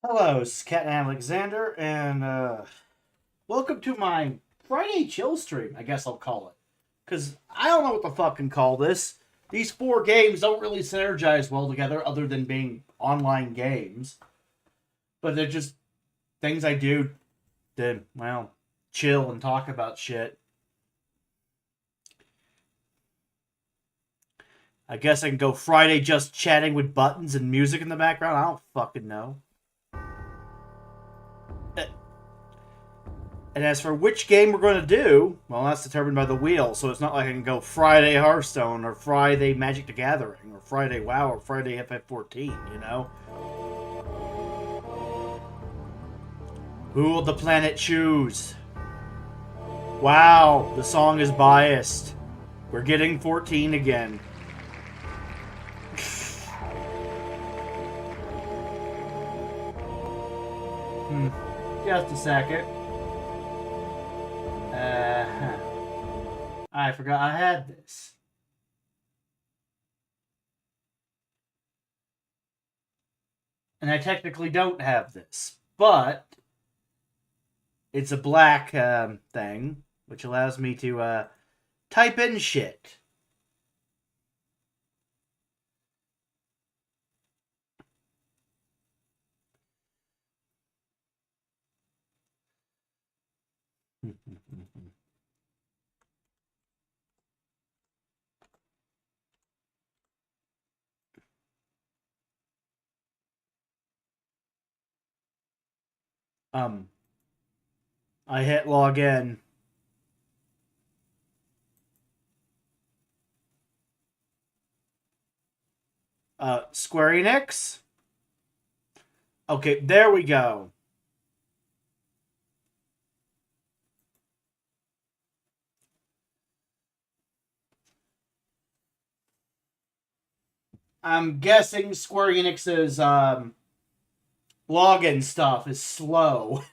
Hello, this is Cat Alexander, and welcome to my Friday chill stream, I guess I'll call it. Because I don't know what to fucking call this. These four games don't really synergize well together other than being online games. But they're just things I do to, well, chill and talk about shit. I guess I can go Friday just chatting with buttons and music in the background. I don't fucking know. And as for which game we're going to do, well, that's determined by the wheel. So it's not like I can go Friday Hearthstone or Friday Magic the Gathering or Friday WoW or Friday FF14, you know? Who will the planet choose? Wow, the song is biased. We're getting 14 again. Just a second. I forgot I had this. And I technically don't have this, but it's a black thing, which allows me to type in shit. um, I hit log in. Square Enix? Okay, there we go. I'm guessing Square Enix's login stuff is slow.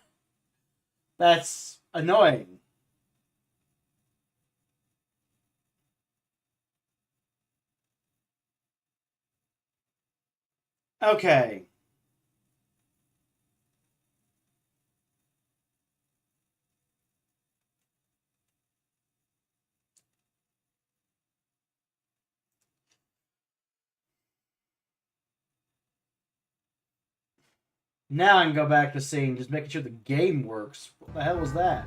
That's annoying. Okay. Now I can go back to seeing, just making sure the game works. What the hell was that?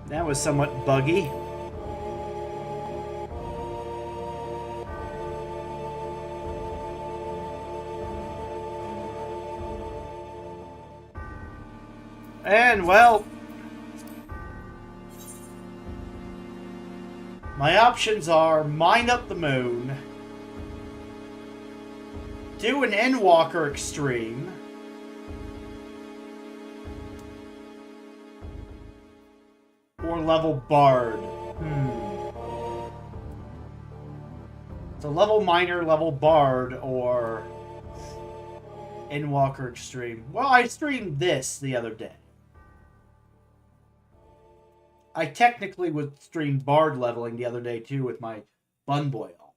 That was somewhat buggy. And, well, my options are mine up the moon, do an Endwalker Extreme, or level Bard. So level Miner, level Bard, or Endwalker Extreme. Well, I streamed this the other day. I technically would stream Bard leveling the other day too with my Bunboy alt.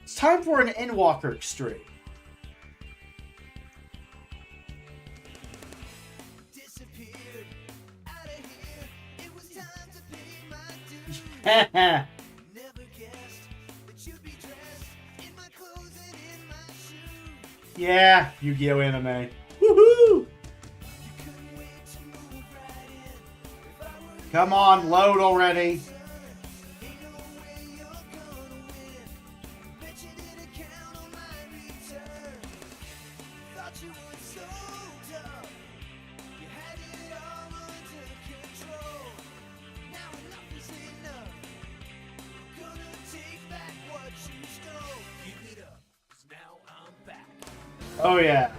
It's time for an Endwalker Extreme. Yeah, Yu-Gi-Oh! Anime. Woohoo! Come on, load already. Oh yeah.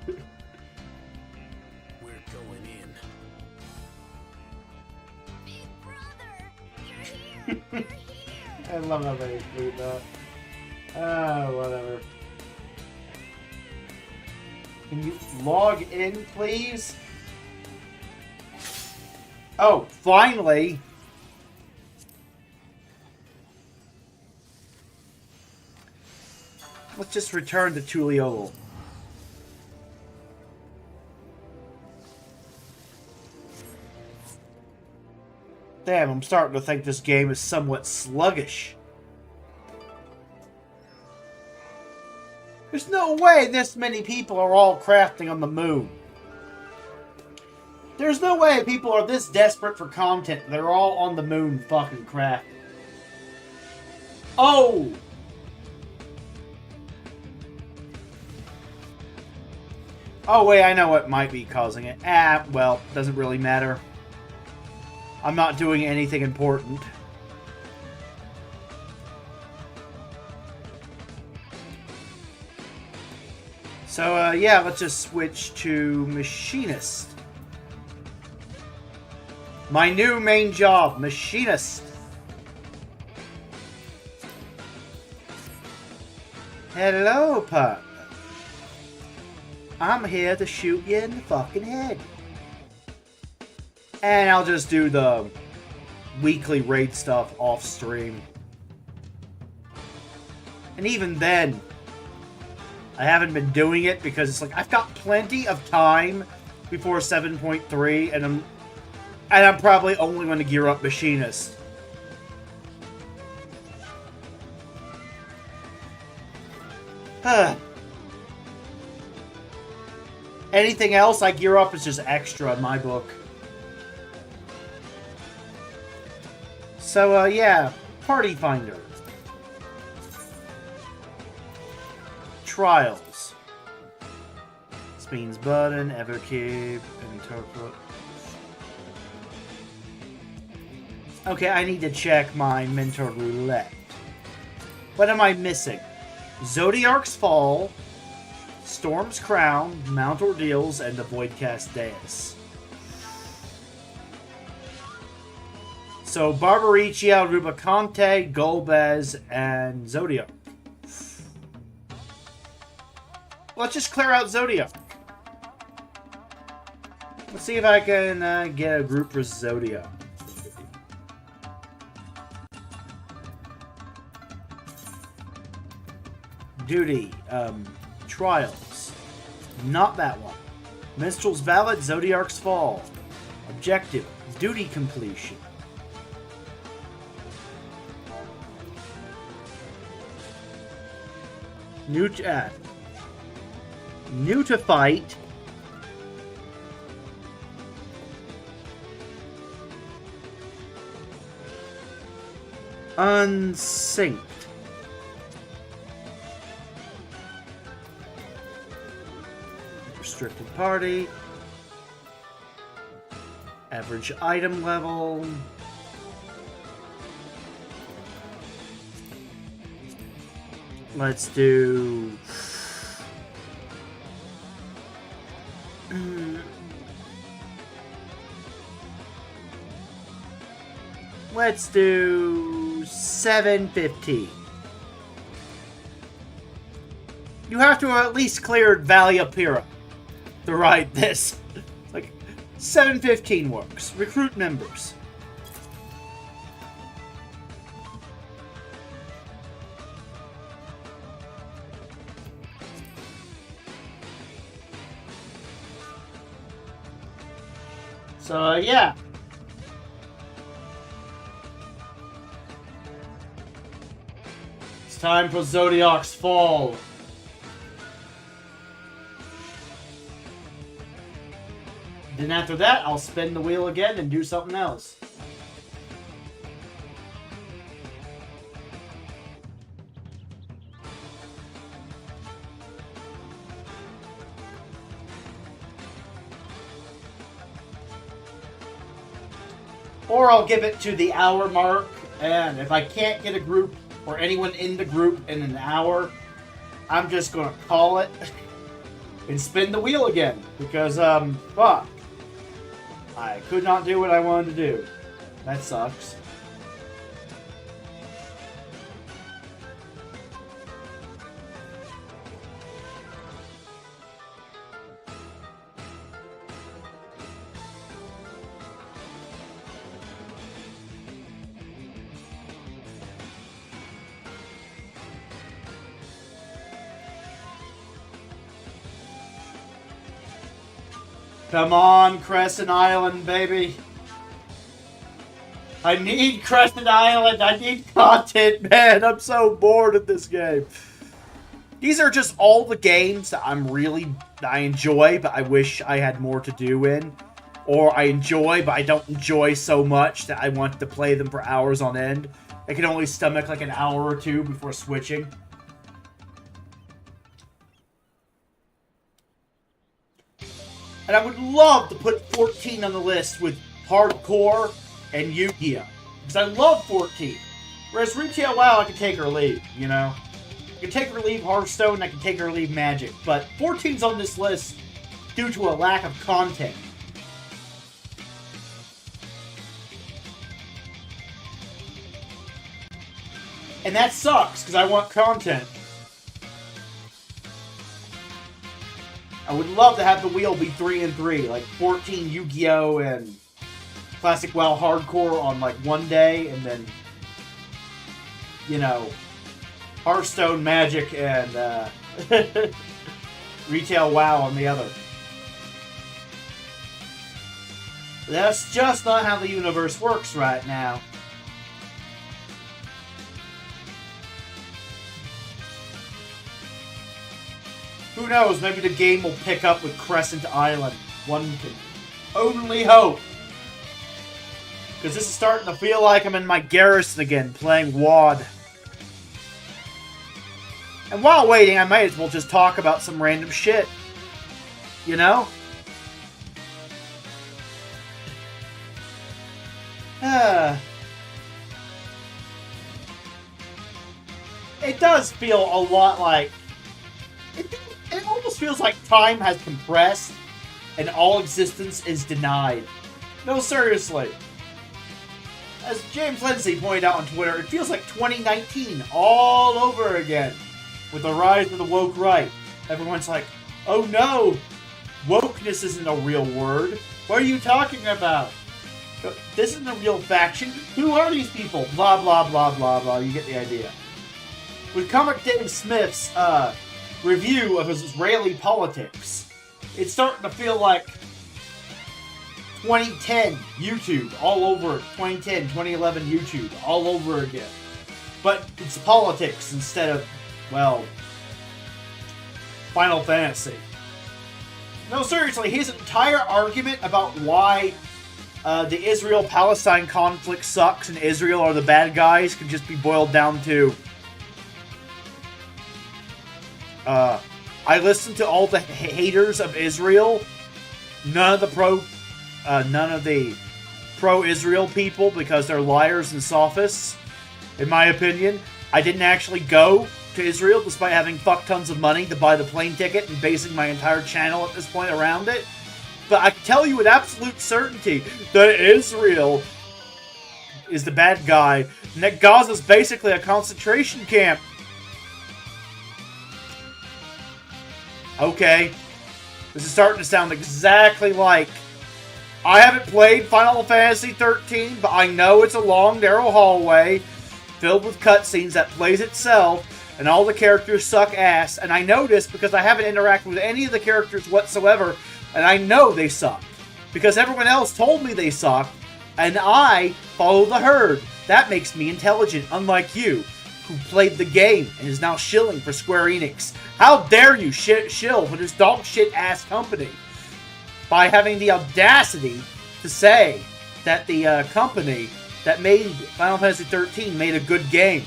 We're going in. Big brother, you're here. You're here. I love how they include that. Oh, whatever. Can you log in, please? Oh, finally! Let's just return to Tuliolo. Damn, I'm starting to think this game is somewhat sluggish. There's no way this many people are all crafting on the moon. There's no way people are this desperate for content. They're all on the moon fucking crafting. Oh! Oh wait, I know what might be causing it. Ah, well, doesn't really matter. I'm not doing anything important. So, yeah, let's just switch to Machinist. My new main job, Machinist. Hello, partner. I'm here to shoot you in the fucking head. And I'll just do the weekly raid stuff off stream. And even then, I haven't been doing it because it's like I've got plenty of time before 7.3, and I'm probably only going to gear up Machinist. Anything else I gear up is just extra in my book. So, yeah, Party Finder. Trials. Spins button, Evercube, interpret. Okay, I need to check my Mentor Roulette. What am I missing? Zodiark's Fall, Storm's Crown, Mount Ordeals, and the Voidcast Deus. So, Barbaricia, Rubicante, Golbez, and Zodiark. Let's just clear out Zodiark. Let's see if I can get a group for Zodiark. Duty, Trials. Not that one. Minstrel's Ballad, Zodiark's Fall. Objective, Duty Completion. New to fight. Unsynced. Restricted party. Average item level. Let's do... Let's do 715. You have to have at least cleared Valley of Pyrrha to ride this. Like, 715 works. Recruit members. So, yeah. It's time for Zodiark's Fall. Then after that, I'll spin the wheel again and do something else. Or I'll give it to the hour mark, and if I can't get a group or anyone in the group in an hour, I'm just gonna call it and spin the wheel again. Because, fuck. I could not do what I wanted to do. That sucks. Come on, Crescent Island, baby. I need Crescent Island. I need content, man. I'm so bored of this game. These are just all the games that I enjoy, but I wish I had more to do in. Or I enjoy, but I don't enjoy so much that I want to play them for hours on end. I can only stomach like an hour or two before switching. And I would love to put 14 on the list with Hardcore and Yu-Gi-Oh! Because I love 14. Whereas Retail WoW, I can take or leave, you know? I can take or leave Hearthstone, I can take or leave Magic. But 14's on this list due to a lack of content. And that sucks, because I want content. I would love to have the wheel be 3 and 3, like 14 Yu-Gi-Oh! And Classic WoW Hardcore on like one day, and then, you know, Hearthstone, Magic, and Retail WoW on the other. That's just not how the universe works right now. Who knows, maybe the game will pick up with Crescent Island. One can only hope. Because this is starting to feel like I'm in my garrison again, playing WoD. And while waiting, I might as well just talk about some random shit. You know? It does feel a lot like... It almost feels like time has compressed and all existence is denied. No, seriously. As James Lindsay pointed out on Twitter, it feels like 2019 all over again. With the rise of the woke right. Everyone's like, oh no, wokeness isn't a real word. What are you talking about? This isn't a real faction. Who are these people? Blah, blah, blah, blah, blah. You get the idea. With Comic Dave Smith's review of his Israeli politics, it's starting to feel like 2010 YouTube all over, 2010, 2011 YouTube all over again. But it's politics instead of, well, Final Fantasy. No, seriously, his entire argument about why the Israel-Palestine conflict sucks and Israel are the bad guys can just be boiled down to I listen to all the haters of Israel. None of the pro-Israel people, because they're liars and sophists. In my opinion, I didn't actually go to Israel despite having fuck tons of money to buy the plane ticket and basing my entire channel at this point around it. But I can tell you with absolute certainty that Israel is the bad guy and that Gaza's basically a concentration camp. Okay, this is starting to sound exactly like... I haven't played Final Fantasy 13, but I know it's a long, narrow hallway filled with cutscenes that plays itself, and all the characters suck ass, and I know this because I haven't interacted with any of the characters whatsoever, and I know they suck. Because everyone else told me they suck, and I follow the herd. That makes me intelligent, unlike you, who played the game and is now shilling for Square Enix. How dare you shill for this dog shit ass company by having the audacity to say that the company that made Final Fantasy 13 made a good game.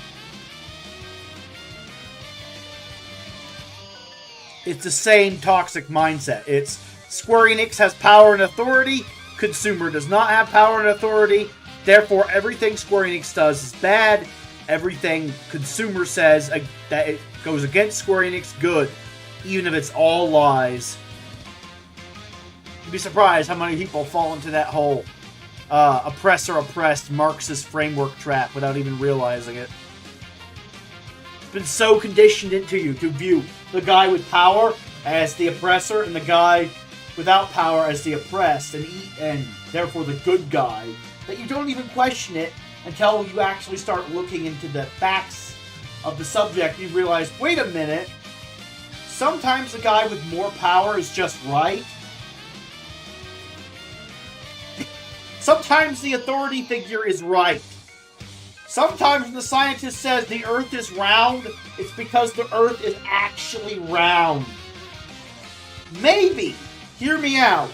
It's the same toxic mindset. It's Square Enix has power and authority, consumer does not have power and authority, therefore everything Square Enix does is bad, everything consumer says that it goes against Square Enix, good, even if it's all lies. You'd be surprised how many people fall into that whole oppressor-oppressed Marxist framework trap without even realizing it. It's been so conditioned into you to view the guy with power as the oppressor and the guy without power as the oppressed and therefore the good guy, that you don't even question it until you actually start looking into the facts of the subject. You realize, wait a minute, sometimes the guy with more power is just right. Sometimes the authority figure is right. Sometimes when the scientist says the Earth is round, it's because the Earth is actually round. Maybe. Hear me out.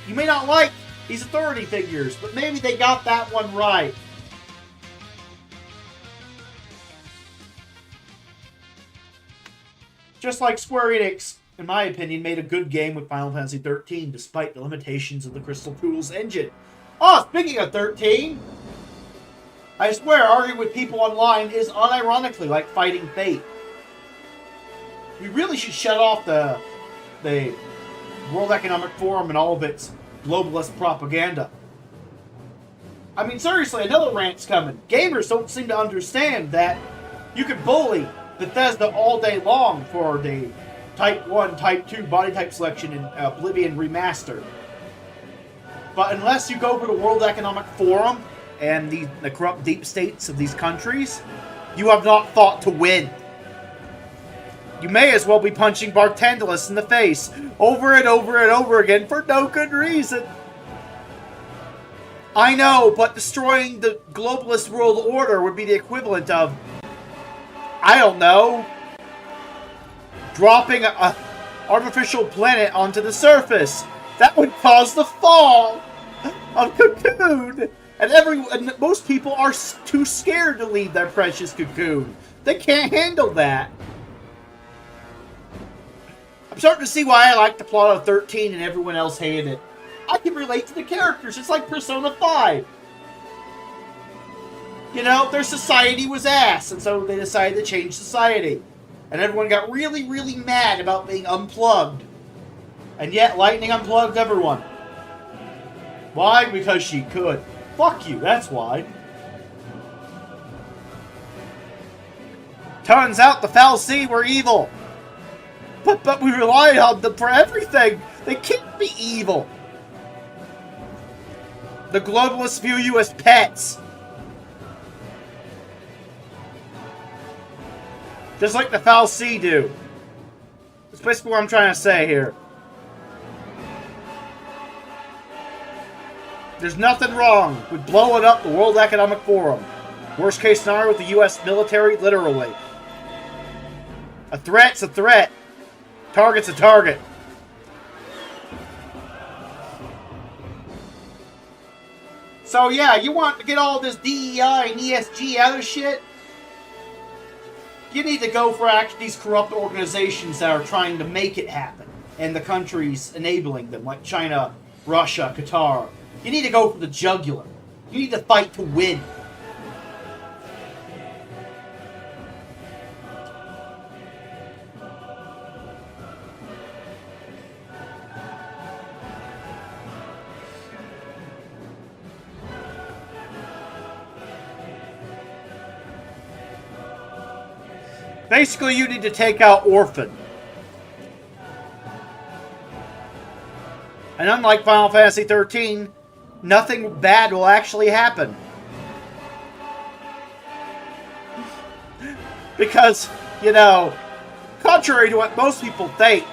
You may not like these authority figures, but maybe they got that one right. Just like Square Enix, in my opinion, made a good game with Final Fantasy XIII, despite the limitations of the Crystal Tools engine. Oh, speaking of 13, I swear, arguing with people online is unironically like fighting fate. We really should shut off the World Economic Forum and all of its globalist propaganda. I mean, seriously, another rant's coming. Gamers don't seem to understand that you can bully Bethesda all day long for the Type 1, Type 2 body type selection in Oblivion Remastered. But unless you go to the World Economic Forum and the corrupt deep states of these countries, you have not fought to win. You may as well be punching Bartendalus in the face over and over and over again for no good reason. I know, but destroying the globalist world order would be the equivalent of, I don't know, dropping a artificial planet onto the surface. That would cause the fall of Cocoon. And most people are too scared to leave their precious Cocoon. They can't handle that. I'm starting to see why I like the plot of 13 and everyone else hated it. I can relate to the characters. It's like Persona 5. You know, their society was ass, and so they decided to change society. And everyone got really, really mad about being unplugged. And yet, Lightning unplugged everyone. Why? Because she could. Fuck you, that's why. Turns out the fal'Cie were evil. But we relied on them for everything. They can't be evil. The globalists view you as pets. Just like the fal'Cie do. That's basically what I'm trying to say here. There's nothing wrong with blowing up the World Economic Forum. Worst case scenario with the US military, literally. A threat's a threat. Target's a target. So yeah, you want to get all this DEI and ESG out of shit? You need to go for these corrupt organizations that are trying to make it happen, and the countries enabling them, like China, Russia, Qatar. You need to go for the jugular. You need to fight to win. Basically, you need to take out Orphan. And unlike Final Fantasy XIII, nothing bad will actually happen. Because, you know, contrary to what most people think,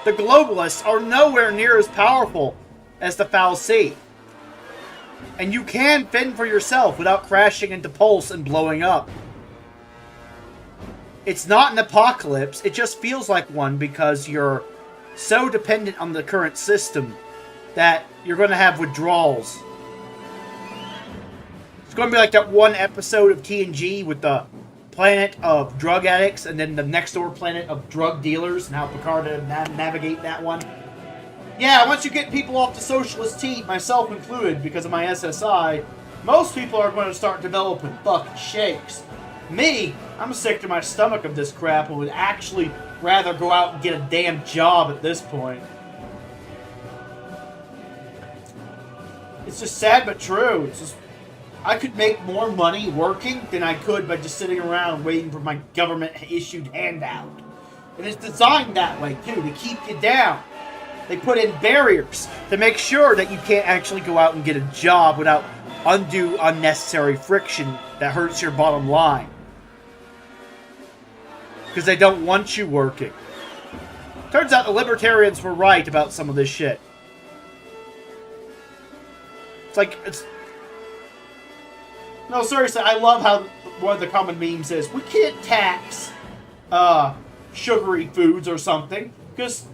the globalists are nowhere near as powerful as the fal'Cie. And you can fend for yourself without crashing into Pulse and blowing up. It's not an apocalypse, it just feels like one because you're so dependent on the current system that you're going to have withdrawals. It's going to be like that one episode of TNG with the planet of drug addicts and then the next door planet of drug dealers and how Picard had to navigate that one. Yeah, once you get people off the socialist team, myself included, because of my SSI, most people are going to start developing fucking shakes. Me, I'm sick to my stomach of this crap and would actually rather go out and get a damn job at this point. It's just sad but true. It's just, I could make more money working than I could by just sitting around waiting for my government-issued handout. And it's designed that way, too, to keep you down. They put in barriers to make sure that you can't actually go out and get a job without undue, unnecessary friction that hurts your bottom line. Because they don't want you working. Turns out the libertarians were right about some of this shit. It's like, it's... No, seriously, I love how one of the common memes is, we can't tax sugary foods or something, because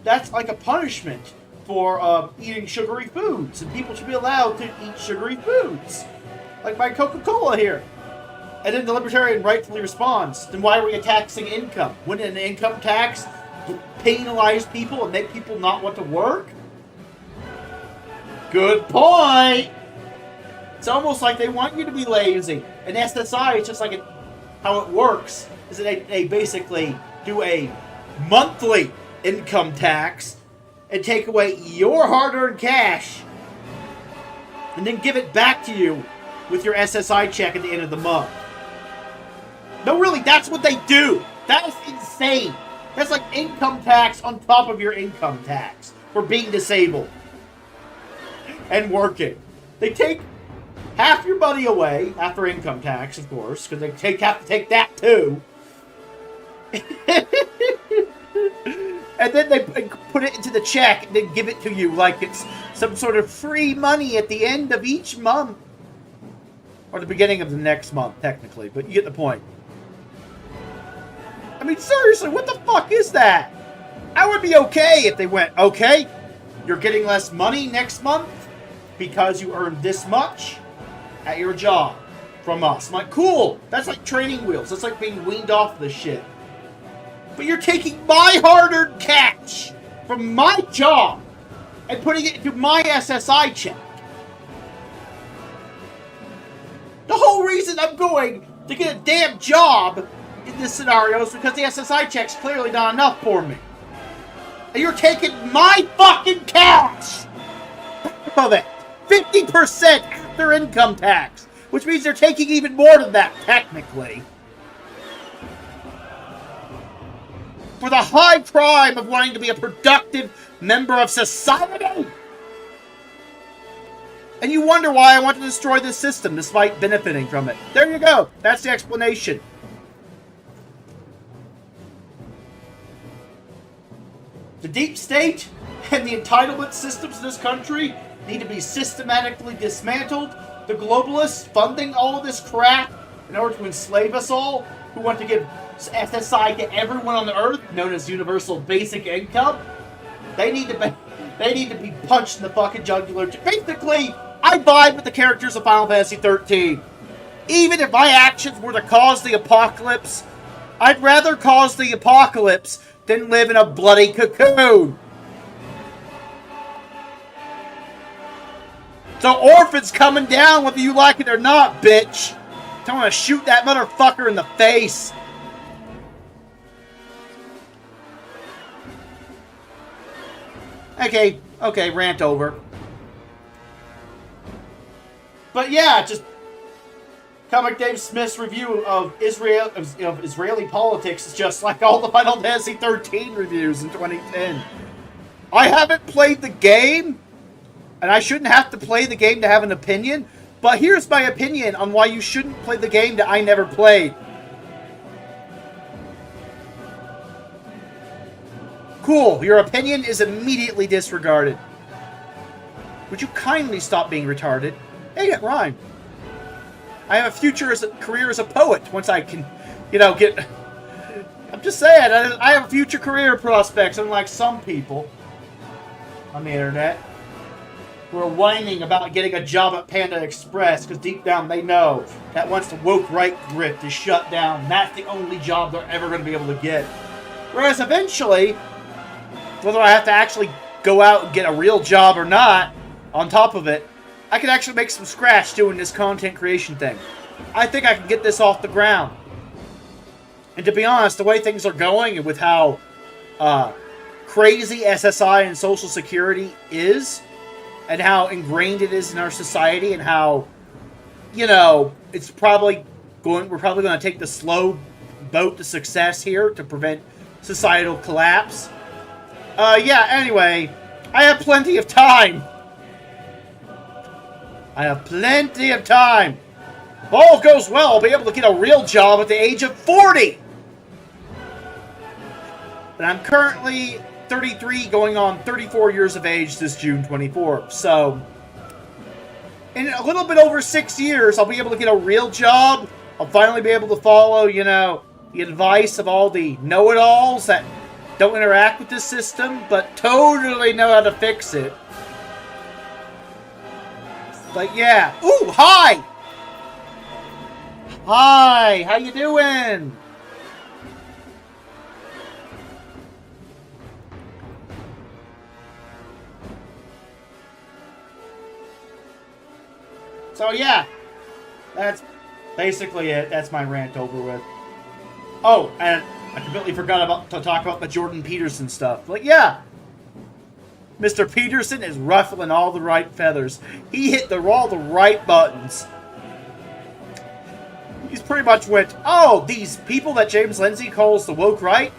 that's like a punishment for eating sugary foods, and people should be allowed to eat sugary foods. Like my Coca-Cola here. And then the Libertarian rightfully responds, then why are we taxing income? Wouldn't an income tax penalize people and make people not want to work? Good point! It's almost like they want you to be lazy. And SSI is just like how it works, is that they basically do a monthly income tax and take away your hard-earned cash and then give it back to you with your SSI check at the end of the month. No, really, that's what they do. That is insane. That's like income tax on top of your income tax for being disabled and working. They take half your money away after income tax, of course, because they have to take that too. And then they put it into the check and then give it to you like it's some sort of free money at the end of each month. Or the beginning of the next month, technically, but you get the point. I mean, seriously, what the fuck is that? I would be okay if they went, okay, you're getting less money next month because you earned this much at your job from us. I'm like, cool, that's like training wheels. That's like being weaned off the shit. But you're taking my hard-earned cash from my job and putting it into my SSI check. The whole reason I'm going to get a damn job in this scenario is because the SSI check's clearly not enough for me. And you're taking my fucking cash of it. 50% after income tax. Which means they're taking even more than that, technically. For the high crime of wanting to be a productive member of society. And you wonder why I want to destroy this system despite benefiting from it. There you go. That's the explanation. The deep state and the entitlement systems in this country need to be systematically dismantled. The globalists funding all of this crap in order to enslave us all, who want to give SSI to everyone on the earth, known as universal basic income, they need to be punched in the fucking jugular. Basically, I vibe with the characters of Final Fantasy XIII. Even if my actions were to cause the apocalypse, I'd rather cause the apocalypse than live in a bloody cocoon. So Orphan's coming down whether you like it or not, bitch. I want to shoot that motherfucker in the face. Okay, rant over. But yeah, just Comic Dave Smith's review of Israeli politics is just like all the Final Fantasy XIII reviews in 2010. I haven't played the game, and I shouldn't have to play the game to have an opinion, but here's my opinion on why you shouldn't play the game that I never played. Cool, your opinion is immediately disregarded. Would you kindly stop being retarded? Hey, that rhymed. I have a career as a poet once I can, get... I'm just saying, I have future career prospects, unlike some people on the internet who are whining about getting a job at Panda Express because deep down they know that once the woke right grip is shut down, that's the only job they're ever going to be able to get. Whereas eventually, whether I have to actually go out and get a real job or not, on top of it, I can actually make some scratch doing this content creation thing. I think I can get this off the ground. And to be honest, the way things are going and with how crazy SSI and Social Security is, and how ingrained it is in our society, and how, we're probably going to take the slow boat to success here to prevent societal collapse. Anyway, I have plenty of time. If all goes well, I'll be able to get a real job at the age of 40. But I'm currently 33, going on 34 years of age this June 24th. So, in a little bit over 6 years, I'll be able to get a real job. I'll finally be able to follow, you know, the advice of all the know-it-alls that don't interact with this system, but totally know how to fix it. But yeah. Ooh, hi! Hi, how you doing? So yeah, that's basically it. That's my rant over with. Oh, and I completely forgot to talk about the Jordan Peterson stuff. Like, yeah, Mr. Peterson is ruffling all the right feathers. He hit all the right buttons. He's pretty much went, oh, these people that James Lindsay calls the woke right?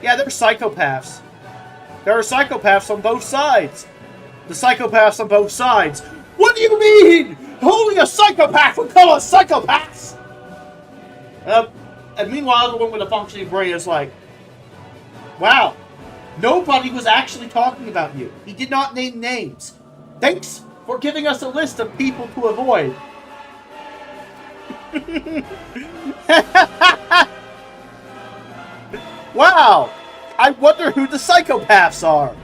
Yeah, they're psychopaths. There are psychopaths on both sides. The psychopaths on both sides. What do you mean? Only a psychopath would call us psychopaths! And meanwhile, the one with a functioning brain is like, wow, nobody was actually talking about you. He did not name names. Thanks for giving us a list of people to avoid. Wow! I wonder who the psychopaths are.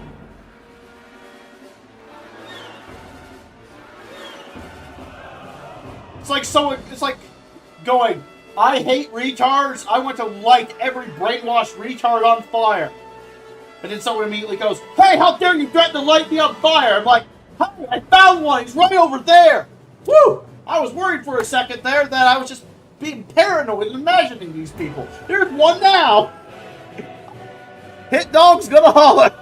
It's like going, I hate retards, I want to light every brainwashed retard on fire. And then someone immediately goes, hey, how dare you threaten to light me on fire? I'm like, hey, I found one, he's right over there. Woo! I was worried for a second there that I was just being paranoid and imagining these people. There's one now. Hit dog's gonna holler.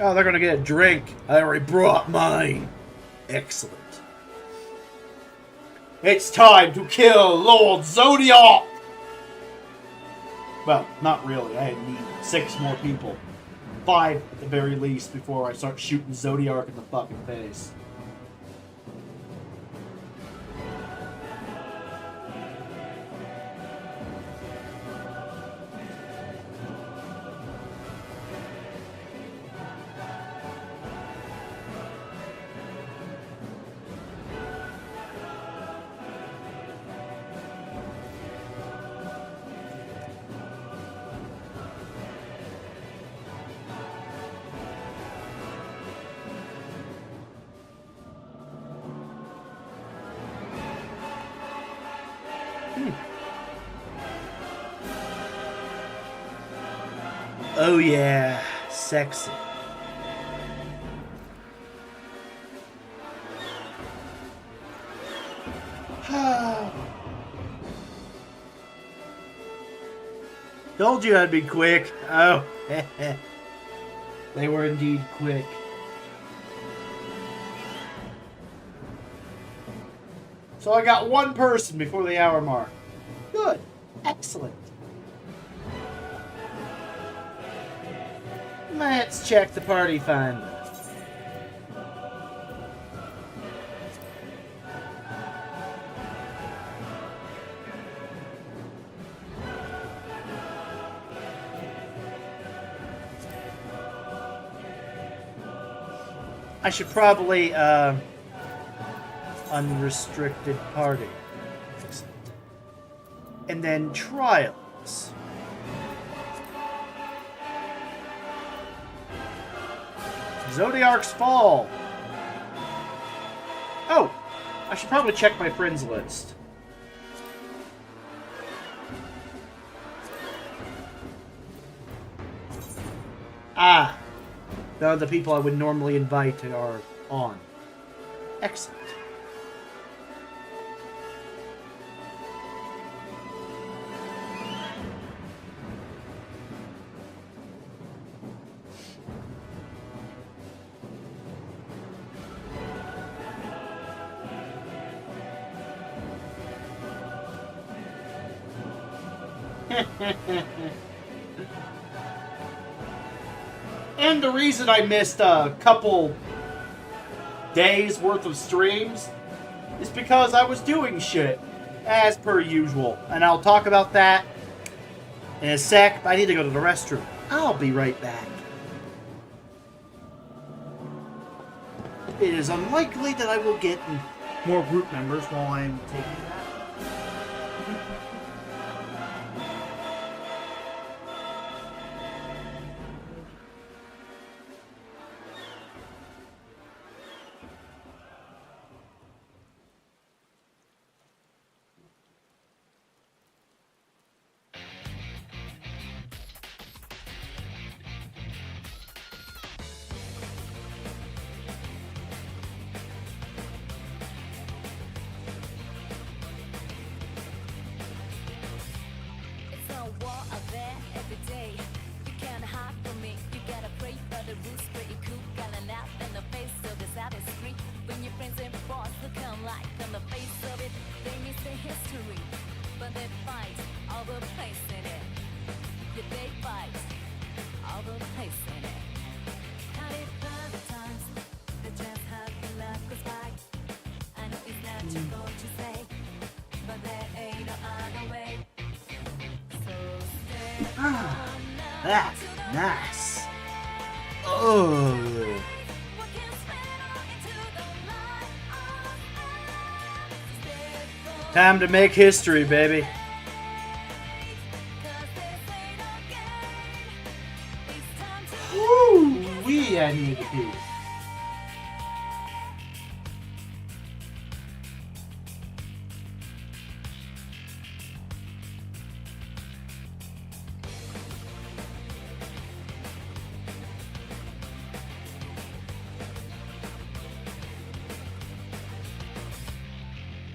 Oh, they're gonna get a drink. I already brought mine. Excellent. It's time to kill Lord Zodiac! Well, not really. I need 6 more people. 5 at the very least before I start shooting Zodiac in the fucking face. Oh yeah, sexy. Told you I'd be quick. Oh, they were indeed quick. So I got 1 person before the hour mark. Good. Excellent. Let's check the party finder. I should probably, unrestricted party. And then trials. Zodiac's Fall. Oh, I should probably check my friends list. Ah, none of the people I would normally invite are on. Excellent. And the reason I missed a couple days worth of streams is because I was doing shit as per usual. And I'll talk about that in a sec. I need to go to the restroom. I'll be right back. It is unlikely that I will get more group members while I'm taking that. It's a war out there every day. You can't hide from me. You gotta pray for the rules, pretty cool. Got an out in the face of this out is street. When your friends and boss look like on the face of it, they miss the history. But they fight all the place in it. Yeah, they fight all the place in it. Had it other times, they just have the life goes by. I know it's not your fault to say, but there ain't no other way. That's nice. Oh. Time to make history, baby. Woo! I need to pee.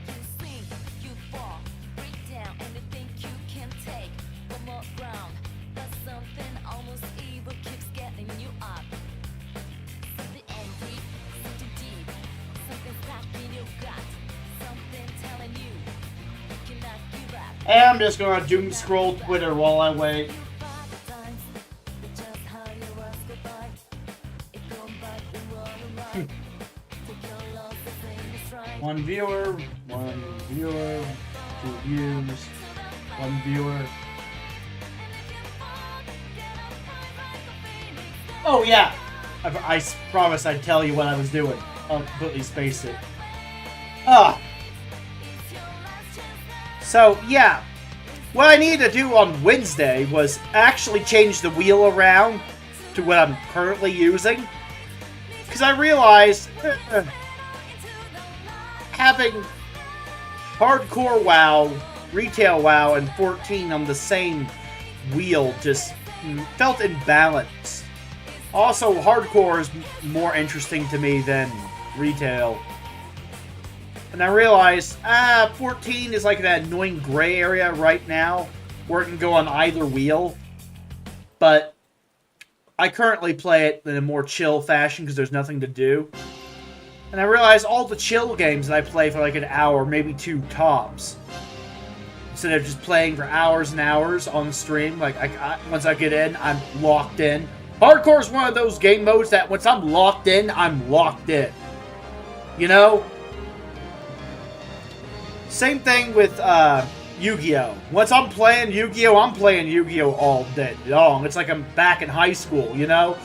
You sink, you fall, break down, and you think you can take one more ground. But something almost evil keeps getting you up. Something angry, something deep, something stuck in your gut, something telling you you cannot give up. And I'm just gonna doom scroll Twitter while I wait. One viewer, 2 views, 1 viewer. Oh yeah, I promised I'd tell you what I was doing. I'll completely space it. So yeah, what I needed to do on Wednesday was actually change the wheel around to what I'm currently using. Because I realized having Hardcore WoW, Retail WoW, and 14 on the same wheel just felt imbalanced. Also, Hardcore is more interesting to me than Retail. And I realized, 14 is like that annoying gray area right now, where it can go on either wheel. But I currently play it in a more chill fashion because there's nothing to do. And I realized all the chill games that I play for like an hour, maybe 2 tops. Instead of just playing for hours and hours on stream, like once I get in, I'm locked in. Hardcore is one of those game modes that once I'm locked in, I'm locked in. You know? Same thing with Yu-Gi-Oh! Once I'm playing Yu-Gi-Oh! I'm playing Yu-Gi-Oh! All day long. It's like I'm back in high school, you know?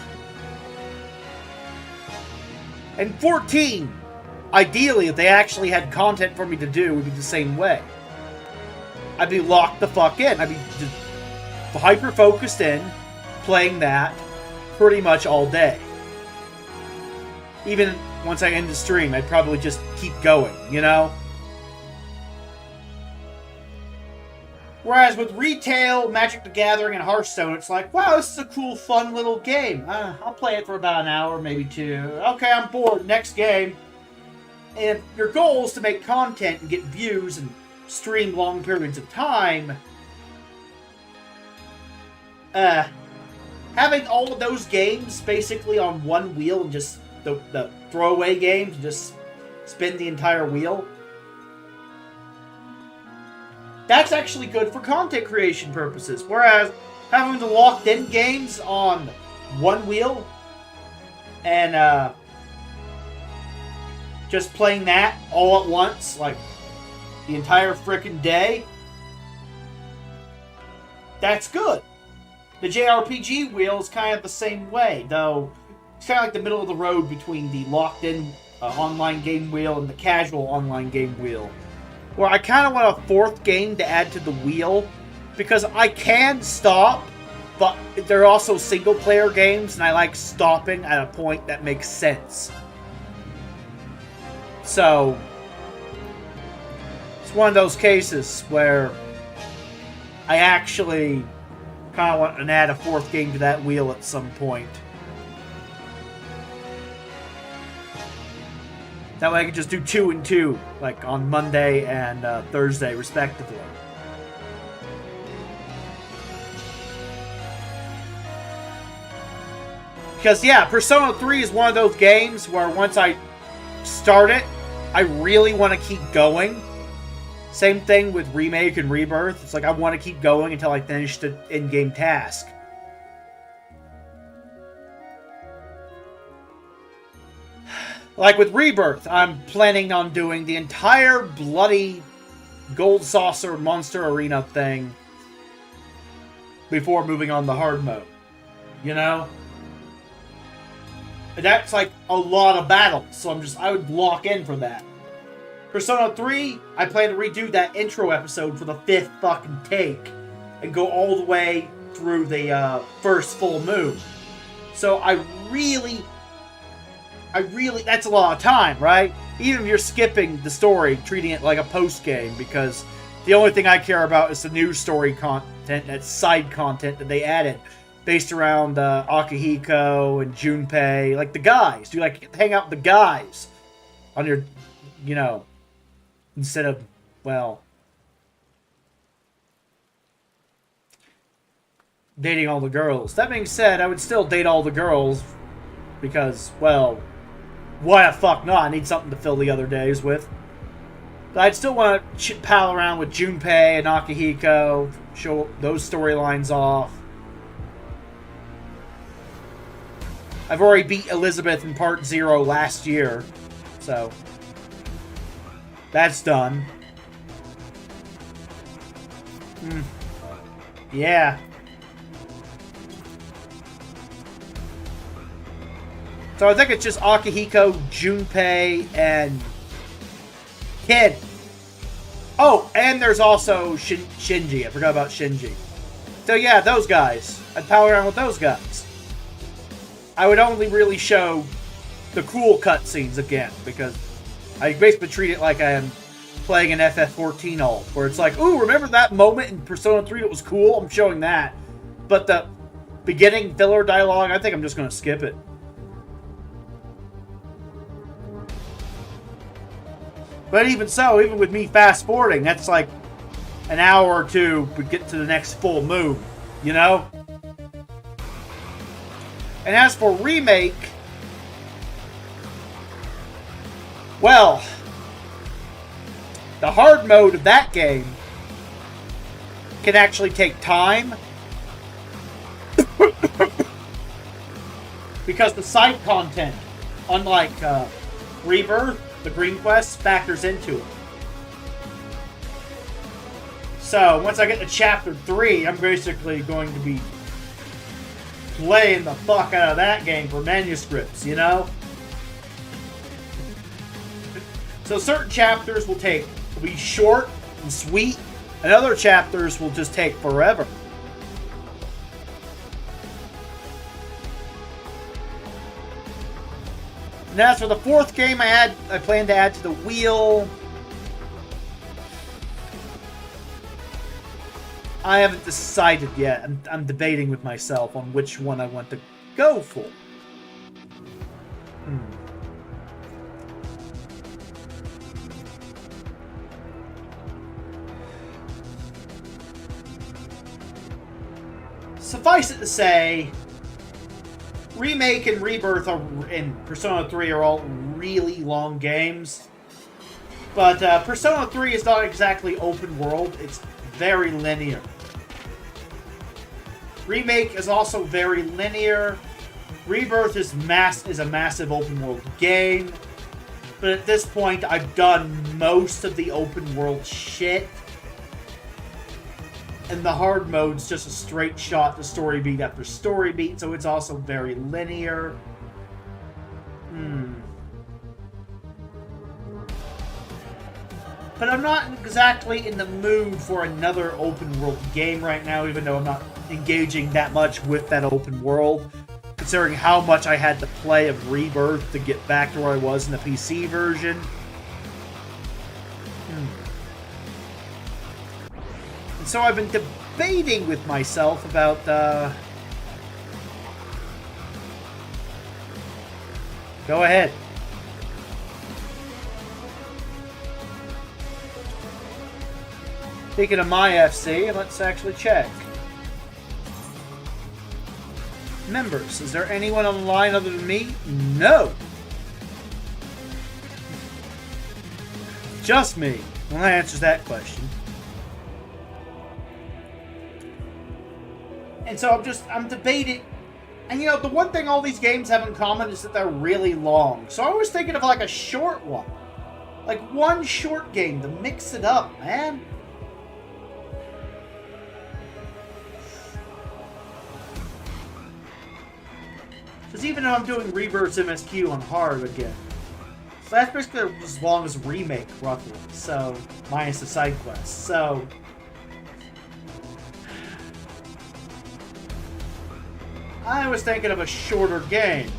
And 14, ideally, if they actually had content for me to do, would be the same way. I'd be locked the fuck in. I'd be just hyper-focused in, playing that pretty much all day. Even once I end the stream, I'd probably just keep going, you know? Whereas with Retail, Magic the Gathering, and Hearthstone, it's like, wow, this is a cool, fun little game. I'll play it for about an hour, maybe 2. Okay, I'm bored. Next game. And if your goal is to make content and get views and stream long periods of time, having all of those games basically on one wheel and just the throwaway games, just spin the entire wheel, that's actually good for content creation purposes. Whereas having the locked-in games on one wheel and just playing that all at once, like the entire frickin' day, that's good. The JRPG wheel is kind of the same way, though it's kind of like the middle of the road between the locked-in online game wheel and the casual online game wheel. Where I kind of want a fourth game to add to the wheel, because I can stop, but they're also single-player games, and I like stopping at a point that makes sense. So, it's one of those cases where I actually kind of want to add a fourth game to that wheel at some point. That way I can just do 2 and 2, like on Monday and Thursday, respectively. Because, yeah, Persona 3 is one of those games where once I start it, I really want to keep going. Same thing with Remake and Rebirth. It's like I want to keep going until I finish the in-game task. Like with Rebirth, I'm planning on doing the entire bloody Gold Saucer Monster Arena thing before moving on to hard mode. You know? That's like a lot of battles, so I would lock in for that. Persona 3, I plan to redo that intro episode for the 5th fucking take and go all the way through the first full moon. So I really, that's a lot of time, right? Even if you're skipping the story, treating it like a post-game, because the only thing I care about is the new story content, that side content that they added, based around Akihiko and Junpei, like the guys. You like hang out with the guys on your, you know, instead of, well, dating all the girls. That being said, I would still date all the girls because, well, why the fuck not? I need something to fill the other days with. But I'd still want to pal around with Junpei and Akihiko, show those storylines off. I've already beat Elizabeth in Part 0 last year, so that's done. Yeah. So I think it's just Akihiko, Junpei, and Kid. Oh, and there's also Shinji. I forgot about Shinji. So yeah, those guys. I'd pal around with those guys. I would only really show the cool cutscenes again, because I basically treat it like I am playing an FF14 alt, where it's like, ooh, remember that moment in Persona 3 that was cool? I'm showing that. But the beginning filler dialogue, I think I'm just going to skip it. But even so, even with me fast-forwarding, that's like an hour or two to get to the next full moon, you know? And as for Remake, well, the hard mode of that game can actually take time because the side content, unlike Rebirth, the Green Quest, factors into it. So, once I get to Chapter 3, I'm basically going to be playing the fuck out of that game for manuscripts, you know? So certain chapters will be short and sweet, and other chapters will just take forever. And as for the fourth game I plan to add to the wheel, I haven't decided yet. I'm debating with myself on which one I want to go for. Suffice it to say, Remake and Rebirth and Persona 3 are all really long games. But Persona 3 is not exactly open world. It's very linear. Remake is also very linear. Rebirth is a massive open world game. But at this point, I've done most of the open world shit. And the hard mode's just a straight shot to story beat after story beat, so it's also very linear. But I'm not exactly in the mood for another open world game right now, even though I'm not engaging that much with that open world. Considering how much I had to play of Rebirth to get back to where I was in the PC version. And so I've been debating with myself about, Go ahead. Speaking of my FC, let's actually check. Members, is there anyone online other than me? No. Just me. Well, that answers that question. And so I'm debating. And you know, the one thing all these games have in common is that they're really long. So I was thinking of like a short one. Like one short game to mix it up, man. Because even though I'm doing Rebirth MSQ on hard again, so that's basically as long as Remake, roughly. So, minus the side quests. So, I was thinking of a shorter game.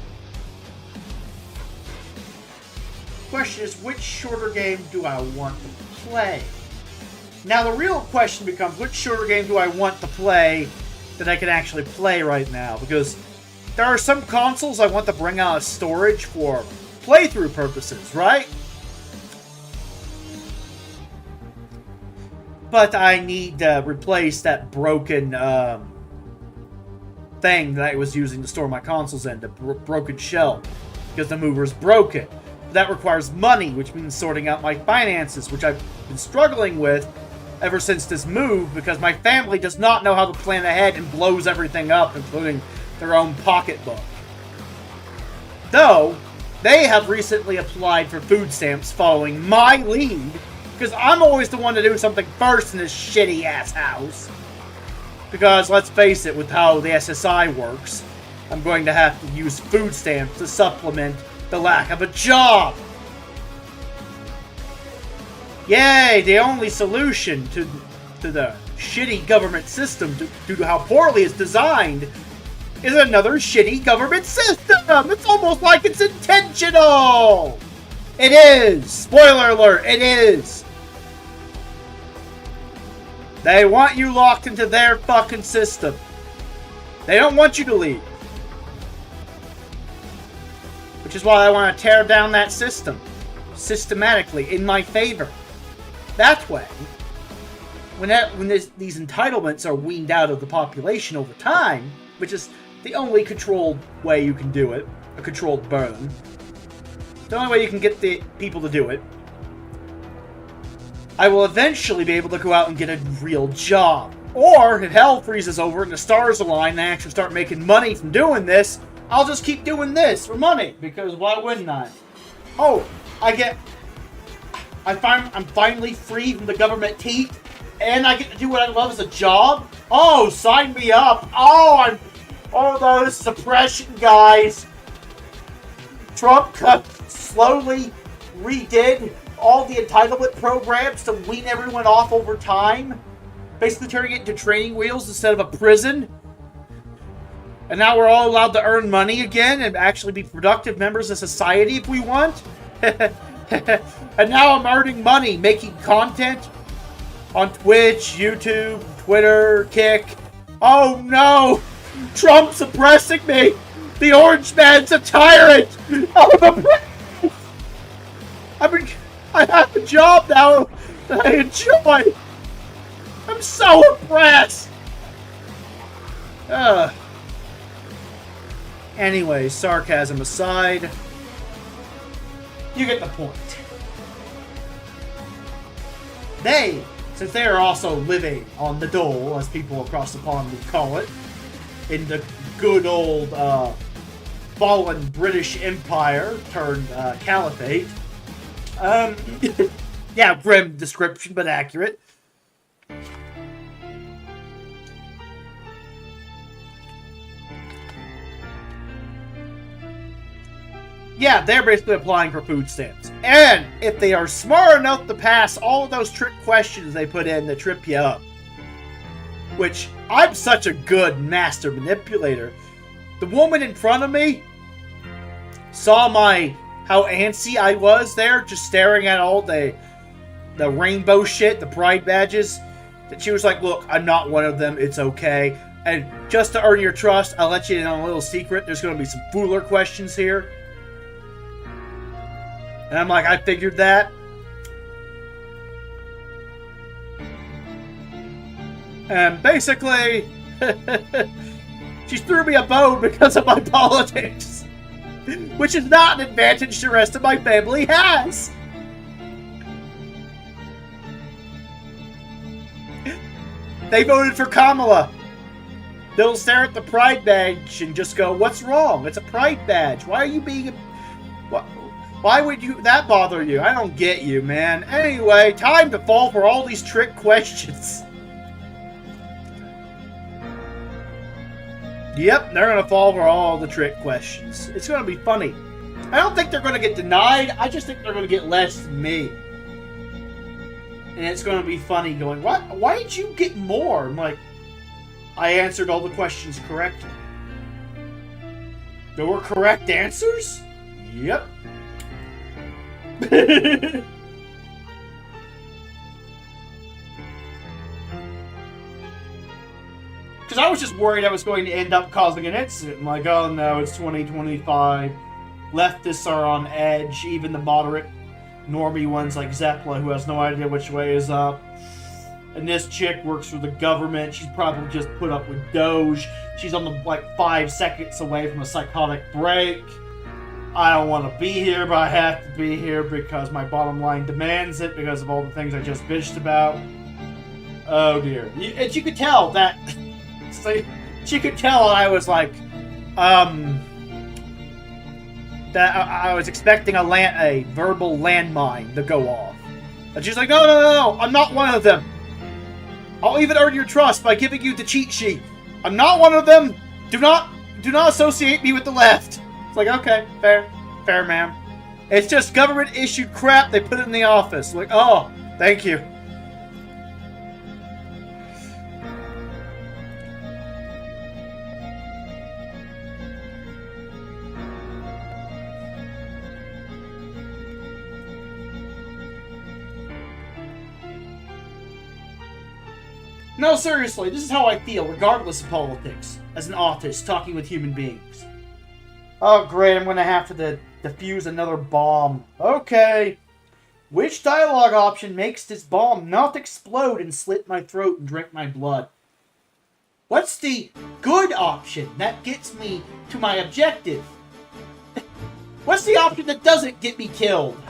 Question is, which shorter game do I want to play? Now, the real question becomes, which shorter game do I want to play that I can actually play right now? Because there are some consoles I want to bring out of storage for playthrough purposes, right? But I need to replace that broken thing that I was using to store my consoles in, the broken shell, because the mover's broken. That requires money, which means sorting out my finances, which I've been struggling with ever since this move, because my family does not know how to plan ahead and blows everything up, including their own pocketbook. Though, they have recently applied for food stamps following my lead, because I'm always the one to do something first in this shitty-ass house. Because, let's face it, with how the SSI works, I'm going to have to use food stamps to supplement the lack of a job. Yay, the only solution to the shitty government system, due to how poorly it's designed, is another shitty government system! It's almost like it's intentional! It is! Spoiler alert, it is! They want you locked into their fucking system. They don't want you to leave. Which is why I want to tear down that system. Systematically, in my favor. That way, when these entitlements are weaned out of the population over time, which is the only controlled way you can do it, a controlled burn. The only way you can get the people to do it. I will eventually be able to go out and get a real job. Or, if hell freezes over and the stars align and I actually start making money from doing this, I'll just keep doing this for money, because why wouldn't I? Oh, I'm finally free from the government teeth, and I get to do what I love as a job? Oh, sign me up! Oh no, this is oppression, guys! Trump slowly redid all the entitlement programs to wean everyone off over time, basically turning it into training wheels instead of a prison. And now we're all allowed to earn money again and actually be productive members of society if we want. And now I'm earning money making content on Twitch, YouTube, Twitter, Kick. Oh no! Trump's oppressing me! The Orange Man's a tyrant! I have a job now that I enjoy! I'm so oppressed! Anyway, sarcasm aside, you get the point. They since they are also living on the dole, as people across the pond would call it, in the good old fallen British Empire turned caliphate. Yeah, grim description, but accurate. Yeah, they're basically applying for food stamps. And if they are smart enough to pass all of those trick questions they put in to trip you up, which I'm such a good master manipulator. The woman in front of me saw how antsy I was there, just staring at all the rainbow shit, the pride badges. That she was like, look, I'm not one of them, it's okay. And just to earn your trust, I'll let you in on a little secret. There's going to be some fooler questions here. And I'm like, I figured that. And basically, she threw me a bone because of my politics. Which is not an advantage the rest of my family has. They voted for Kamala. They'll stare at the pride badge and just go, what's wrong? It's a pride badge. Why are you being a... Why would that bother you? I don't get you, man. Anyway, time to fall for all these trick questions. Yep, they're gonna fall for all the trick questions. It's gonna be funny. I don't think they're gonna get denied. I just think they're gonna get less than me. And it's gonna be funny going, what? Why did you get more? I'm like, I answered all the questions correctly. There were correct answers? Yep. Because I was just worried I was going to end up causing an incident. I'm like, oh no, it's 2025. Leftists are on edge. Even the moderate normie ones like Zeppela, who has no idea which way is up. And this chick works for the government. She's probably just put up with Doge. She's on the 5 seconds away from a psychotic break. I don't want to be here, but I have to be here because my bottom line demands it because of all the things I just bitched about. Oh dear. And she could tell that... she could tell I was like... that I was expecting a verbal landmine to go off. And she's like, no, I'm not one of them. I'll even earn your trust by giving you the cheat sheet. I'm not one of them. Do not associate me with the left. It's like, okay, fair, ma'am. It's just government-issued crap. They put it in the office. Like, oh, thank you. No, seriously, this is how I feel, regardless of politics, as an autist talking with human beings. Oh, great, I'm going to have to defuse another bomb. Okay. Which dialogue option makes this bomb not explode and slit my throat and drink my blood? What's the good option that gets me to my objective? What's the option that doesn't get me killed?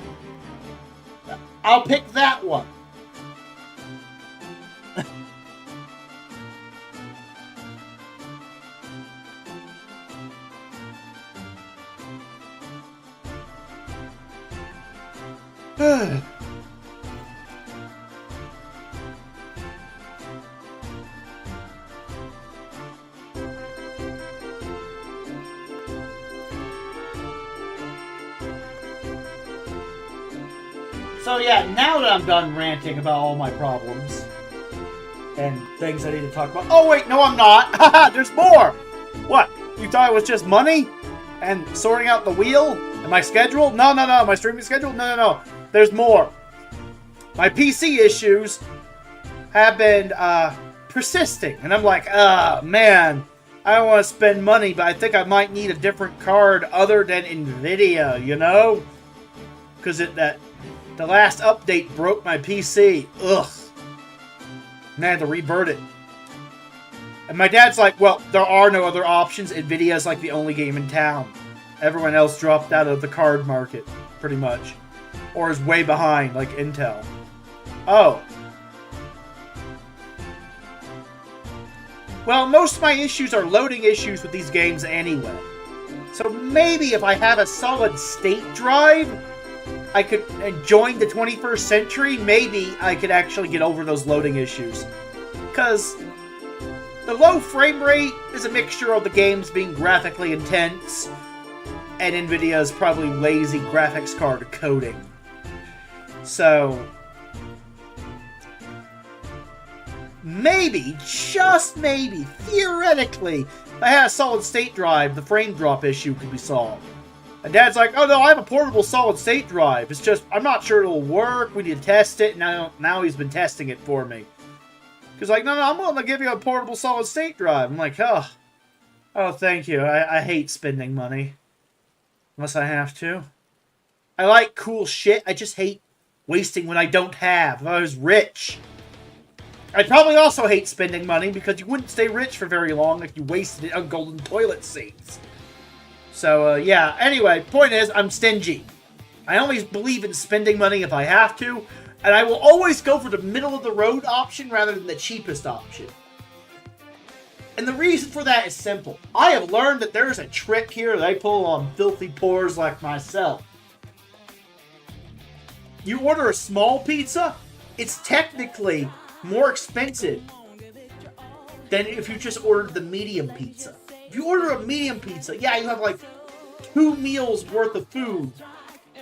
I'll pick that one. So yeah, now that I'm done ranting about all my problems and things I need to talk about. Oh wait, no I'm not. Haha, there's more. What? You thought it was just money and sorting out the wheel and my schedule? No, my streaming schedule? No. There's more. My PC issues have been persisting, and I'm like, man, I don't want to spend money, but I think I might need a different card other than Nvidia, you know? Because the last update broke my PC. Ugh. And I had to revert it. And my dad's like, well, there are no other options. Nvidia's like the only game in town. Everyone else dropped out of the card market, pretty much. Or is way behind, like Intel. Oh. Well, most of my issues are loading issues with these games anyway. So maybe if I have a solid state drive, I could join the 21st century, maybe I could actually get over those loading issues. Because the low frame rate is a mixture of the games being graphically intense and NVIDIA's probably lazy graphics card coding. So maybe, just maybe, theoretically, if I had a solid state drive, the frame drop issue could be solved. And Dad's like, oh no, I have a portable solid state drive. It's just, I'm not sure it'll work. We need to test it. Now he's been testing it for me. He's like, no, I'm willing to give you a portable solid state drive. I'm like, oh thank you. I hate spending money. Unless I have to. I like cool shit. I just hate wasting what I don't have. If I was rich, I'd probably also hate spending money because you wouldn't stay rich for very long if you wasted it on golden toilet seats. So, yeah. Anyway, point is, I'm stingy. I only believe in spending money if I have to, and I will always go for the middle-of-the-road option rather than the cheapest option. And the reason for that is simple. I have learned that there's a trick here that I pull on filthy poors like myself. You order a small pizza, it's technically more expensive than if you just ordered the medium pizza. If you order a medium pizza, yeah, you have like 2 meals worth of food,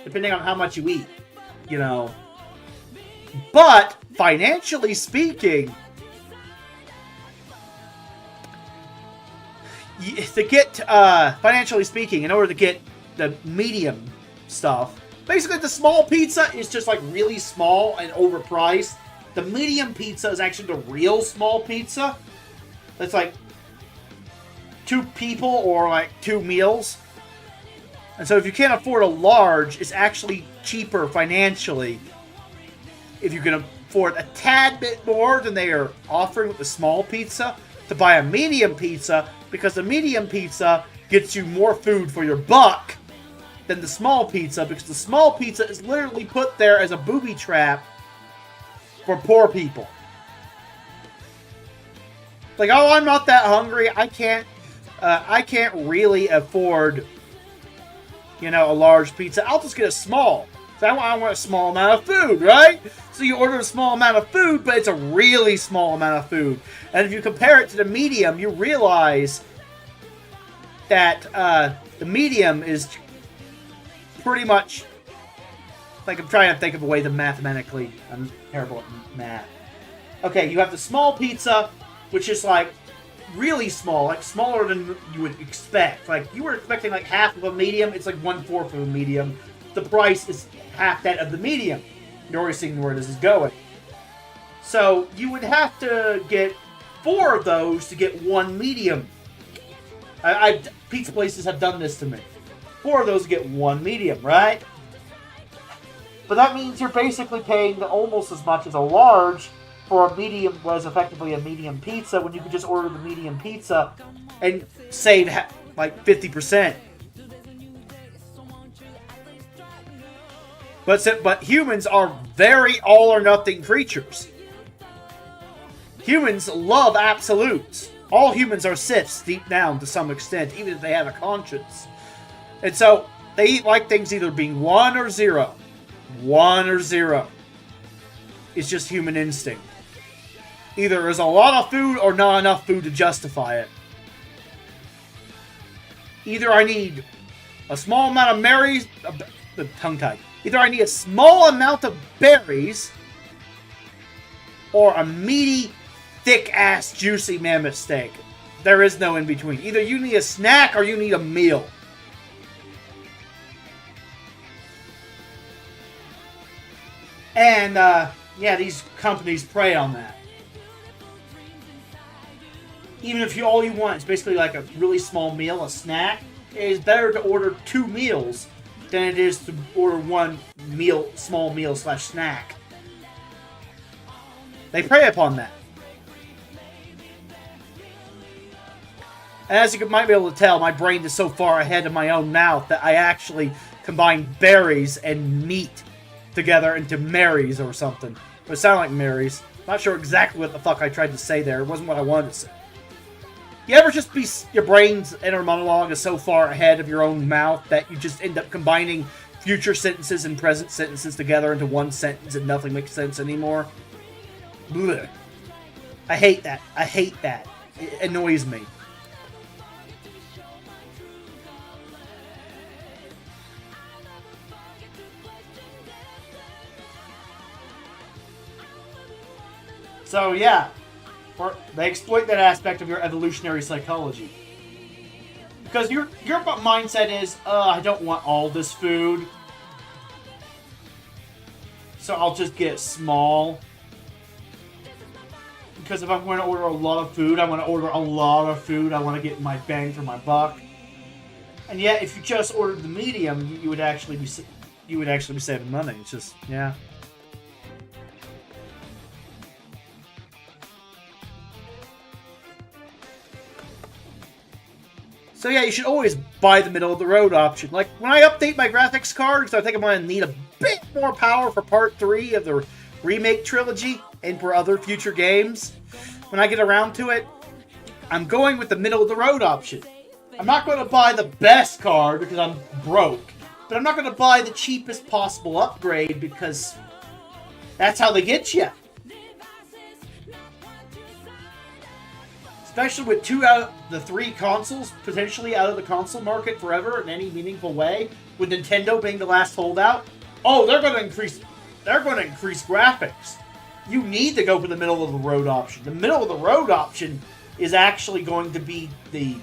depending on how much you eat, you know. But, financially speaking, in order to get the medium stuff, basically the small pizza is just like really small and overpriced. The medium pizza is actually the real small pizza. That's like 2 people or like 2 meals. And so if you can't afford a large, it's actually cheaper financially if you can afford a tad bit more than they are offering with the small pizza to buy a medium pizza, because the medium pizza gets you more food for your buck than the small pizza, because the small pizza is literally put there as a booby trap for poor people. Like, oh, I'm not that hungry. I can't really afford, you know, a large pizza. I'll just get a small. So I want a small amount of food, right? So you order a small amount of food, but it's a really small amount of food. And if you compare it to the medium, you realize that the medium is pretty much, like, I'm trying to think of a way to mathematically, I'm terrible at math. Okay, you have the small pizza, which is like really small, like smaller than you would expect. Like, you were expecting like half of a medium, it's like 1/4 of a medium. The price is half that of the medium. You're already seeing where this is going. So you would have to get 4 of those to get 1 medium. Pizza places have done this to me. 4 of those to get 1 medium, right? But that means you're basically paying almost as much as a large for a medium, was effectively a medium pizza, when you could just order the medium pizza and save like 50%. But humans are very all-or-nothing creatures. Humans love absolutes. All humans are Siths deep down to some extent, even if they have a conscience. And so, they like things either being 1 or 0. 1 or 0. It's just human instinct. Either there's a lot of food or not enough food to justify it. Either I need a small amount of berries... tongue-tied. Either I need a small amount of berries or a meaty, thick-ass, juicy mammoth steak. There is no in-between. Either you need a snack or you need a meal. And, yeah, these companies prey on that. Even if all you want is basically like a really small meal, a snack, it is better to order 2 meals than it is to order 1 meal, small meal / snack. They prey upon that. And as you might be able to tell, my brain is so far ahead of my own mouth that I actually combine berries and meat together into Marys or something. It sounded like Marys. Not sure exactly what the fuck I tried to say there. It wasn't what I wanted to say. You ever just be, your brain's inner monologue is so far ahead of your own mouth that you just end up combining future sentences and present sentences together into one sentence and nothing makes sense anymore? Blech. I hate that. I hate that. It annoys me. So yeah, they exploit that aspect of your evolutionary psychology. Because your mindset is, I don't want all this food, so I'll just get small. Because if I'm going to order a lot of food, I want to order a lot of food. I want to get my bang for my buck. And yet, if you just ordered the medium, you would actually be saving money. It's just, yeah. So yeah, you should always buy the middle-of-the-road option. Like, when I update my graphics card, because I think I'm going to need a bit more power for Part 3 of the Remake Trilogy, and for other future games, when I get around to it, I'm going with the middle-of-the-road option. I'm not going to buy the best card, because I'm broke. But I'm not going to buy the cheapest possible upgrade, because that's how they get you. Especially with 2 out of the 3 consoles potentially out of the console market forever in any meaningful way, with Nintendo being the last holdout. Oh, they're going to increase graphics. You need to go for the middle of the road option. The middle of the road option is actually going to be the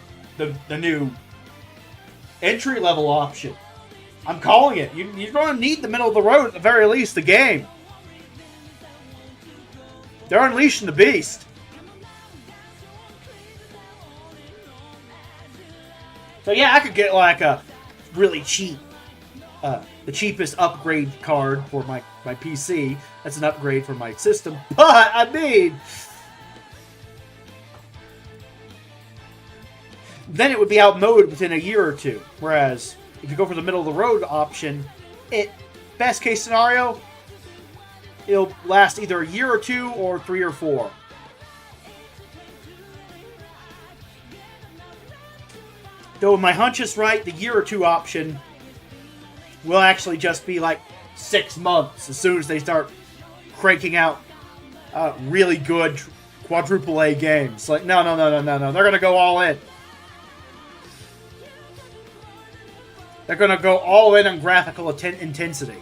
new entry level option. I'm calling it. You're going to need the middle of the road at the very least. The game. They're unleashing the beast. So yeah, I could get like a really cheap, the cheapest upgrade card for my PC. That's an upgrade for my system. But, I mean, then it would be outmoded within a year or two. Whereas, if you go for the middle of the road option, best case scenario, it'll last either a year or 2 or 3 or 4. Though my hunch is right, the year or 2 option will actually just be like 6 months as soon as they start cranking out really good quadruple A games. Like, no. They're going to go all in. They're going to go all in on graphical intensity.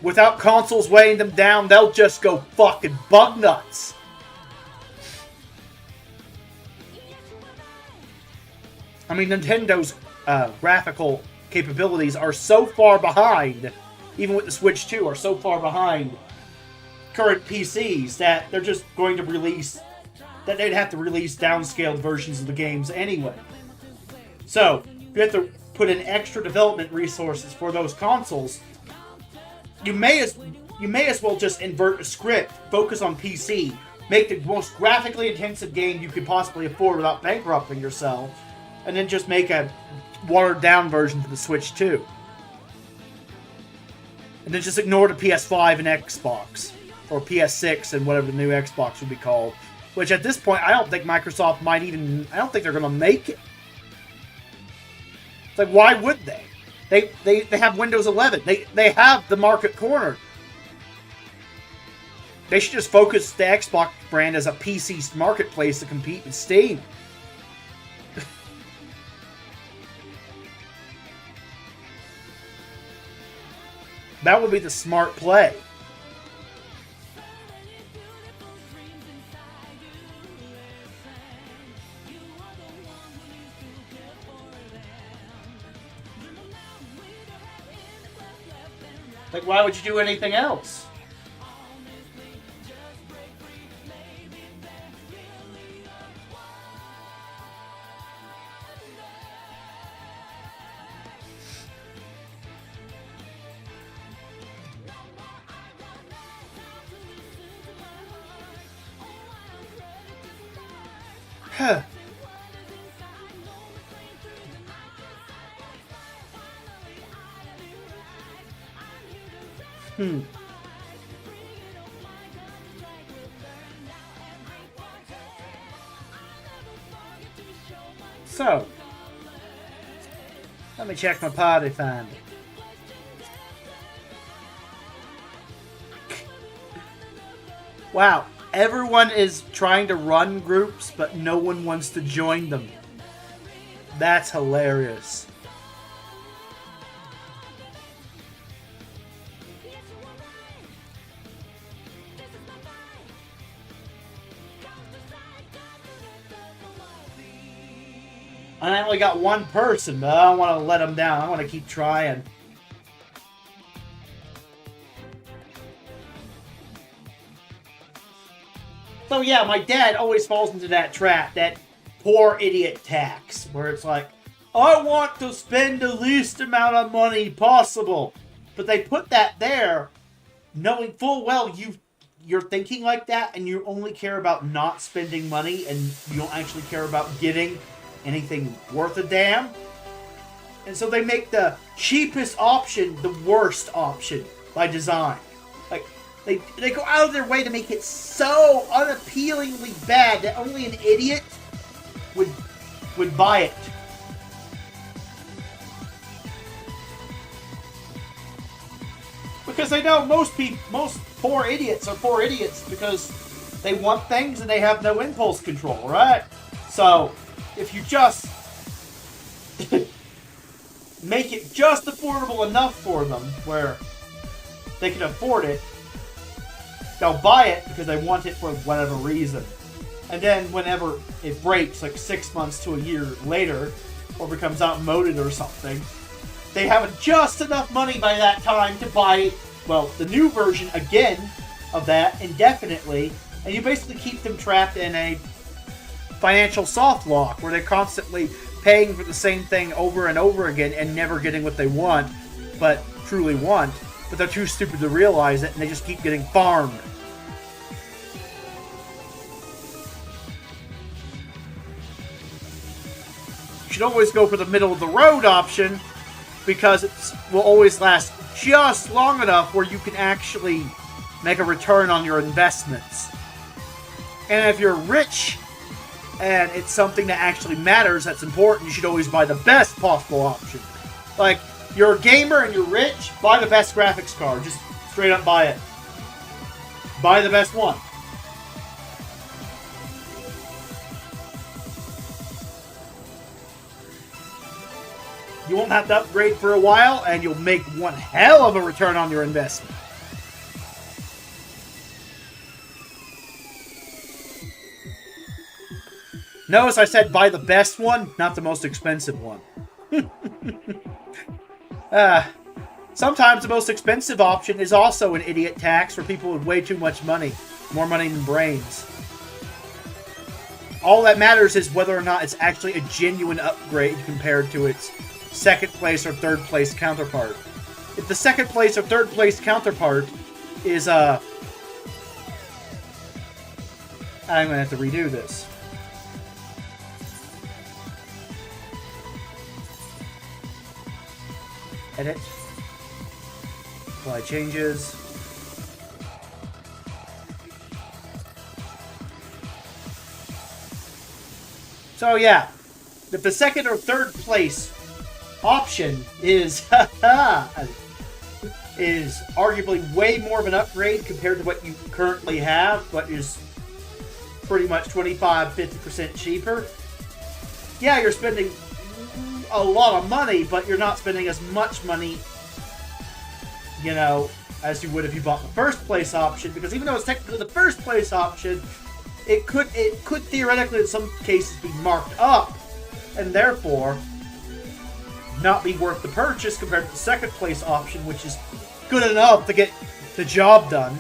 Without consoles weighing them down, they'll just go fucking bug nuts. I mean, Nintendo's graphical capabilities are so far behind, even with the Switch 2, are so far behind current PCs that they're just going to release, that they'd have to release downscaled versions of the games anyway. So, you have to put in extra development resources for those consoles. You may as well just invert the script, focus on PC, make the most graphically intensive game you could possibly afford without bankrupting yourself, and then just make a watered-down version for the Switch 2. And then just ignore the PS5 and Xbox. Or PS6 and whatever the new Xbox would be called. Which, at this point, I don't think Microsoft might even... I don't think they're going to make it. It's like, why would they? They have Windows 11. They have the market cornered. They should just focus the Xbox brand as a PC marketplace to compete with Steam. That would be the smart play. Like, why would you do anything else? Huh. So, let me check my party finder. Wow, everyone is trying to run groups, but no one wants to join them. That's hilarious. And I only got one person, but I don't want to let them down. I want to keep trying. So yeah, my dad always falls into that trap, that poor idiot tax, where it's like, I want to spend the least amount of money possible. But they put that there, knowing full well you're thinking like that, and you only care about not spending money, and you don't actually care about getting anything worth a damn. And so they make the cheapest option the worst option by design. Like, they go out of their way to make it so unappealingly bad that only an idiot would buy it. Because they know most poor idiots are poor idiots because they want things and they have no impulse control, right? So, if you just make it just affordable enough for them where they can afford it, they'll buy it because they want it for whatever reason. And then whenever it breaks, like 6 months to a year later, or becomes outmoded or something, they have just enough money by that time to buy, well, the new version again of that indefinitely, and you basically keep them trapped in a financial soft lock where they're constantly paying for the same thing over and over again and never getting what they want, but truly want, but they're too stupid to realize it and they just keep getting farmed. You should always go for the middle of the road option because it will always last just long enough where you can actually make a return on your investments. And if you're rich and it's something that actually matters, that's important, you should always buy the best possible option. Like, you're a gamer and you're rich, buy the best graphics card. Just straight up buy it. Buy the best one. You won't have to upgrade for a while, and you'll make one hell of a return on your investment. Notice I said buy the best one, not the most expensive one. Sometimes the most expensive option is also an idiot tax for people with way too much money. More money than brains. All that matters is whether or not it's actually a genuine upgrade compared to its second place or third place counterpart. If the second place or third place counterpart is I'm gonna have to redo this. Edit. Apply changes. So yeah, if the second or third place option is is arguably way more of an upgrade compared to what you currently have, but is pretty much 25-50% cheaper. Yeah, you're spending a lot of money, but you're not spending as much money, you know, as you would if you bought the first place option, because even though it's technically the first place option, it could theoretically in some cases be marked up and therefore not be worth the purchase compared to the second place option, which is good enough to get the job done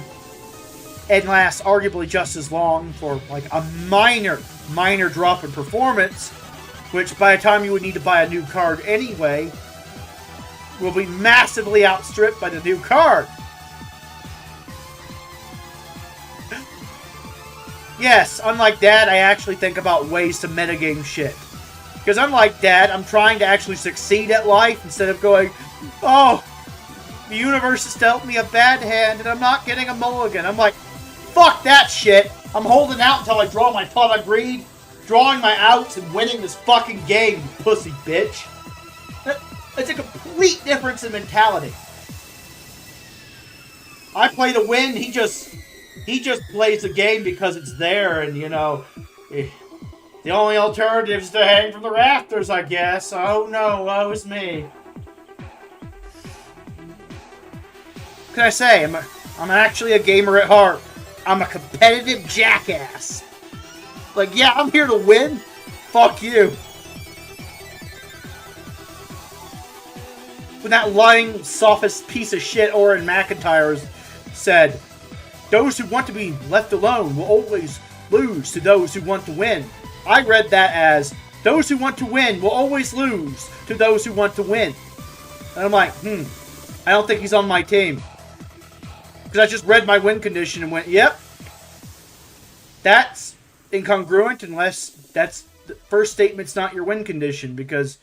and lasts arguably just as long for like a minor drop in performance, which by the time you would need to buy a new card anyway, will be massively outstripped by the new card. Yes, unlike Dad, I actually think about ways to metagame shit. Because unlike Dad, I'm trying to actually succeed at life instead of going, oh, the universe has dealt me a bad hand and I'm not getting a mulligan. I'm like, fuck that shit. I'm holding out until I draw my pot of greed drawing my outs and winning this fucking game, you pussy bitch. It's a complete difference in mentality. I play to win. He just plays the game because it's there, and you know, the only alternative is to hang from the rafters, I guess. Oh no, woe is me. What can I say? I'm actually a gamer at heart. I'm a competitive jackass. Like, yeah, I'm here to win. Fuck you. When that lying, sophist piece of shit Oren McIntyre said, those who want to be left alone will always lose to those who want to win. I read that as, those who want to win will always lose to those who want to win. And I'm like, I don't think he's on my team. Because I just read my win condition and went, yep. That's incongruent unless that's the first statement's not your win condition. Because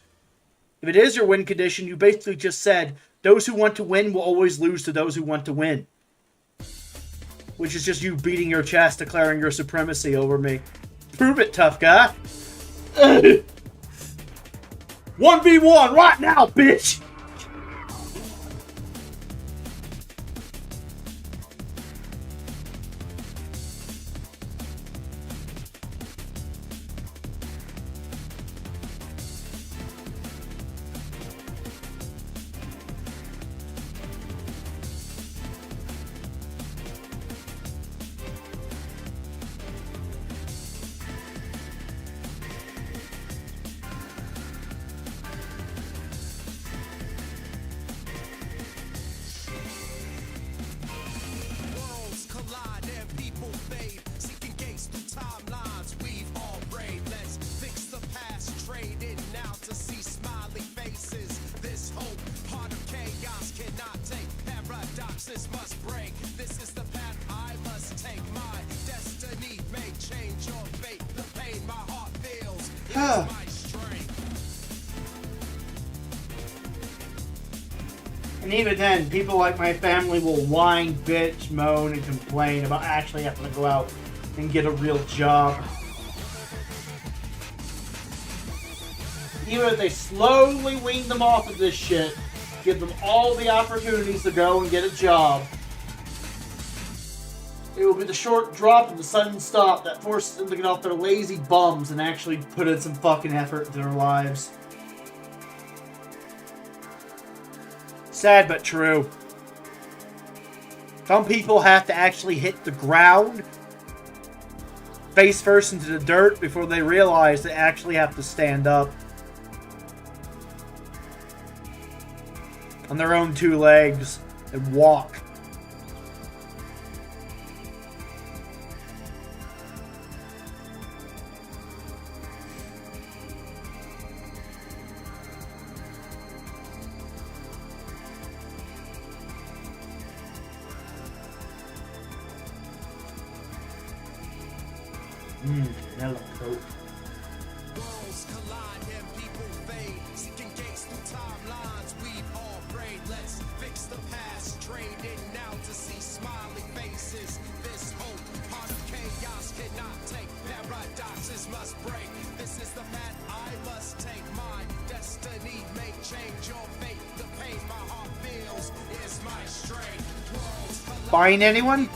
if it is your win condition, you basically just said, those who want to win will always lose to those who want to win. Which is just you beating your chest, declaring your supremacy over me. Prove it, tough guy. 1v1 right now, bitch! Worlds collide and people fade, seeking gates through timelines we've all prayed. Let's fix the past, trade it now to see smiley faces. This hope, heart of chaos cannot take. Paradoxes must break. This is the path I must take. My destiny may change your fate. The pain my heart feels is my strength. And even then, people like my family will whine, bitch, moan, and complain about actually having to go out and get a real job. Even if they slowly wean them off of this shit, give them all the opportunities to go and get a job, it will be the short drop and the sudden stop that forces them to get off their lazy bums and actually put in some fucking effort into their lives. Sad but true. Some people have to actually hit the ground face first into the dirt before they realize they actually have to stand up on their own two legs and walk. Mellow coat. Worlds collide and people fade, seeking gates through timelines we've all prayed. Let's fix the past, trade it now to see smiley faces. This hope, heart of chaos cannot take. Paradoxes must break. This is the path I must take. My destiny may change your fate. The pain my heart feels is my strength. Worlds collide. Buying anyone?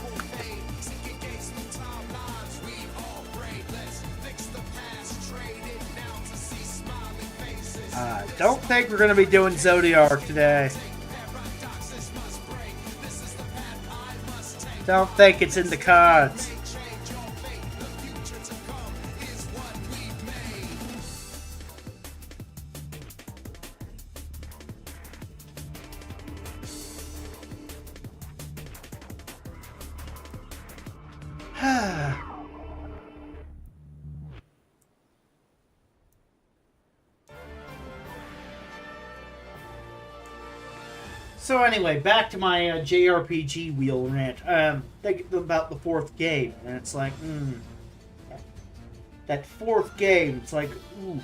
Don't think we're going to be doing Zodiac today. Don't think it's in the cards. So anyway, back to my JRPG wheel rant. Think about the fourth game, and it's like, that fourth game. It's like, ooh.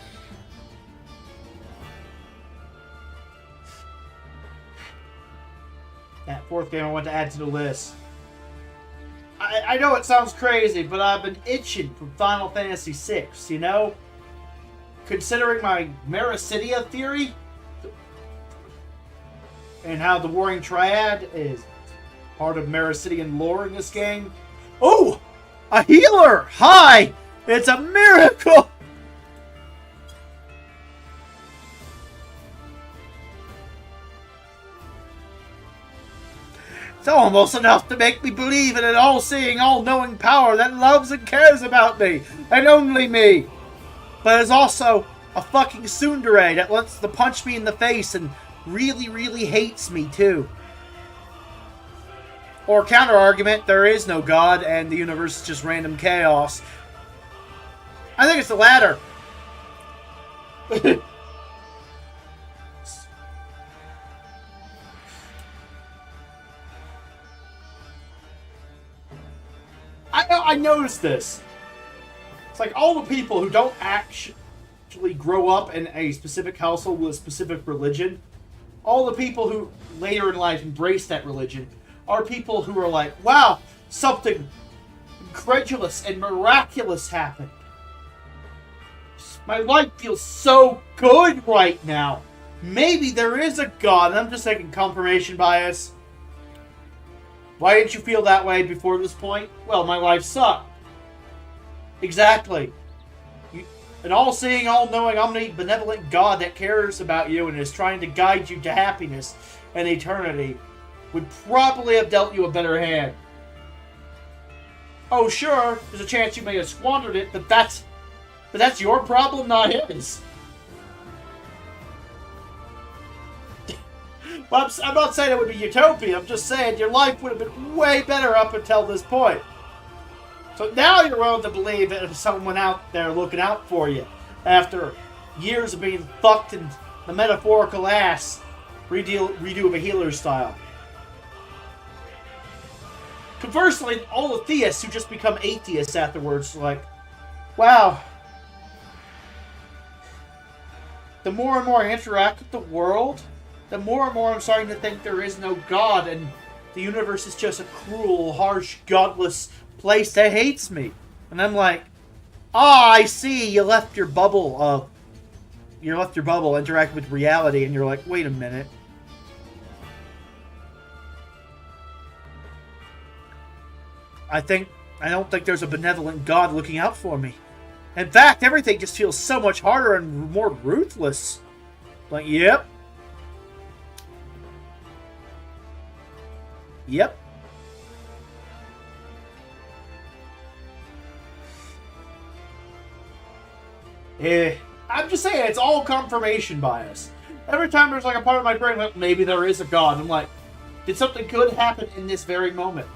That fourth game I want to add to the list. I know it sounds crazy, but I've been itching from Final Fantasy VI, you know? Considering my Mericidia theory, and how the Warring Triad is part of Mericidian lore in this game. Oh! A healer! Hi! It's a miracle! It's almost enough to make me believe in an all-seeing, all-knowing power that loves and cares about me, and only me. But it's also a fucking tsundere that wants to punch me in the face and really, really hates me too. Or counter-argument, there is no God and the universe is just random chaos. I think it's the latter. I noticed this. It's like all the people who don't actually grow up in a specific household with a specific religion, all the people who later in life embrace that religion are people who are like, wow, something incredulous and miraculous happened. My life feels so good right now. Maybe there is a God. And I'm just taking confirmation bias. Why didn't you feel that way before this point? Well, my life sucked. Exactly. An all-seeing, all-knowing, omnibenevolent God that cares about you and is trying to guide you to happiness and eternity would probably have dealt you a better hand. Oh, sure, there's a chance you may have squandered it, but that's your problem, not his. Well, I'm not saying it would be utopia. I'm just saying your life would have been way better up until this point. So now you're willing to believe that there's someone out there looking out for you after years of being fucked in the metaphorical ass redo of a healer style. Conversely, all the theists who just become atheists afterwards are like, wow, the more and more I interact with the world, the more and more I'm starting to think there is no God and the universe is just a cruel, harsh, godless place that hates me. And I'm like, I see, you left your bubble interact with reality, and you're like, wait a minute. I don't think there's a benevolent God looking out for me. In fact, everything just feels so much harder and more ruthless. Like, yep. Yep. I'm just saying, it's all confirmation bias. Every time there's like a part of my brain like, maybe there is a God, I'm like, did something good happen in this very moment?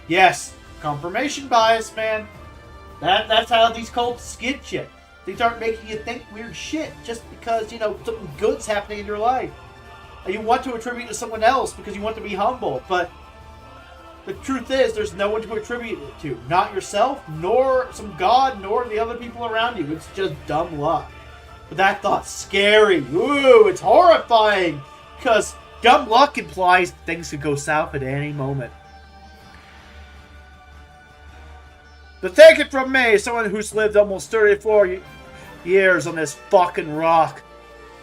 Yes. Confirmation bias, man. That's how these cults get you. These aren't making you think weird shit just because, you know, something good's happening in your life. And you want to attribute it to someone else because you want to be humble, but the truth is there's no one to attribute it to. Not yourself, nor some God, nor the other people around you. It's just dumb luck. But that thought's scary. Ooh, it's horrifying. Because dumb luck implies things could go south at any moment. But take it from me, someone who's lived almost 34 years on this fucking rock.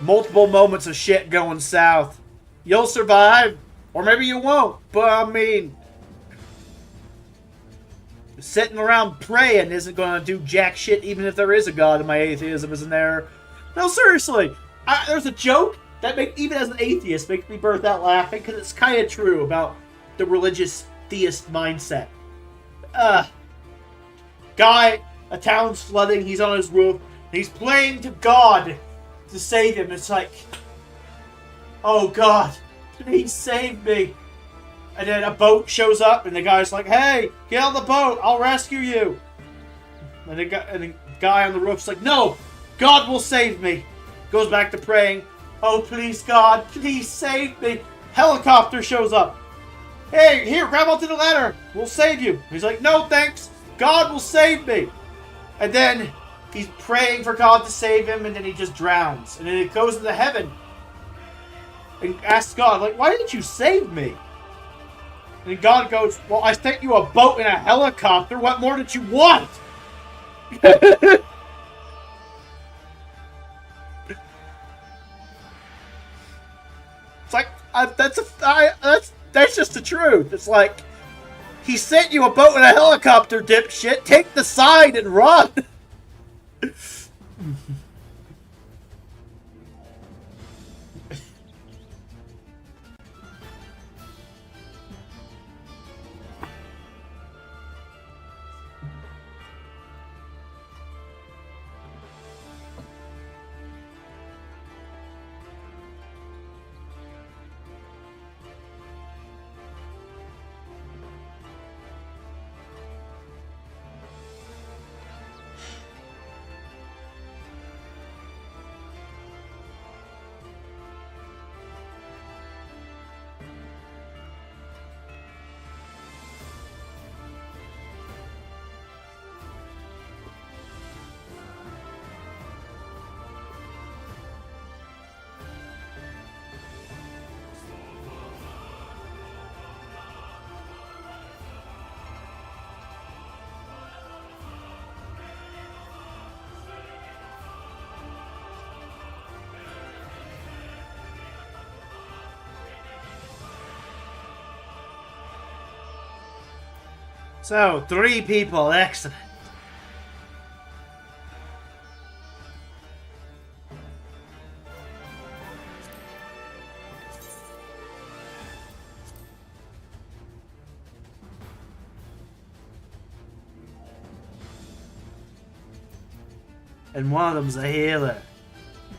Multiple moments of shit going south. You'll survive, or maybe you won't. But I mean, sitting around praying isn't going to do jack shit, even if there is a God and my atheism isn't there. No, seriously. There's a joke that even as an atheist makes me burst out laughing because it's kind of true about the religious theist mindset. Guy, a town's flooding, he's on his roof, and he's praying to God to save him. It's like, oh God, please save me. And then a boat shows up, and the guy's like, hey, get on the boat, I'll rescue you. And the guy on the roof's like, no, God will save me. Goes back to praying, oh please God, please save me. Helicopter shows up. Hey, here, grab onto the ladder, we'll save you. He's like, no thanks. God will save me. And then he's praying for God to save him, and then he just drowns. And then he goes into heaven and asks God, like, why didn't you save me? And God goes, well, I sent you a boat and a helicopter. What more did you want? It's like, that's just the truth. It's like, he sent you a boat and a helicopter, dipshit. Take the side and run. So, 3 people, excellent. And one of them's a healer.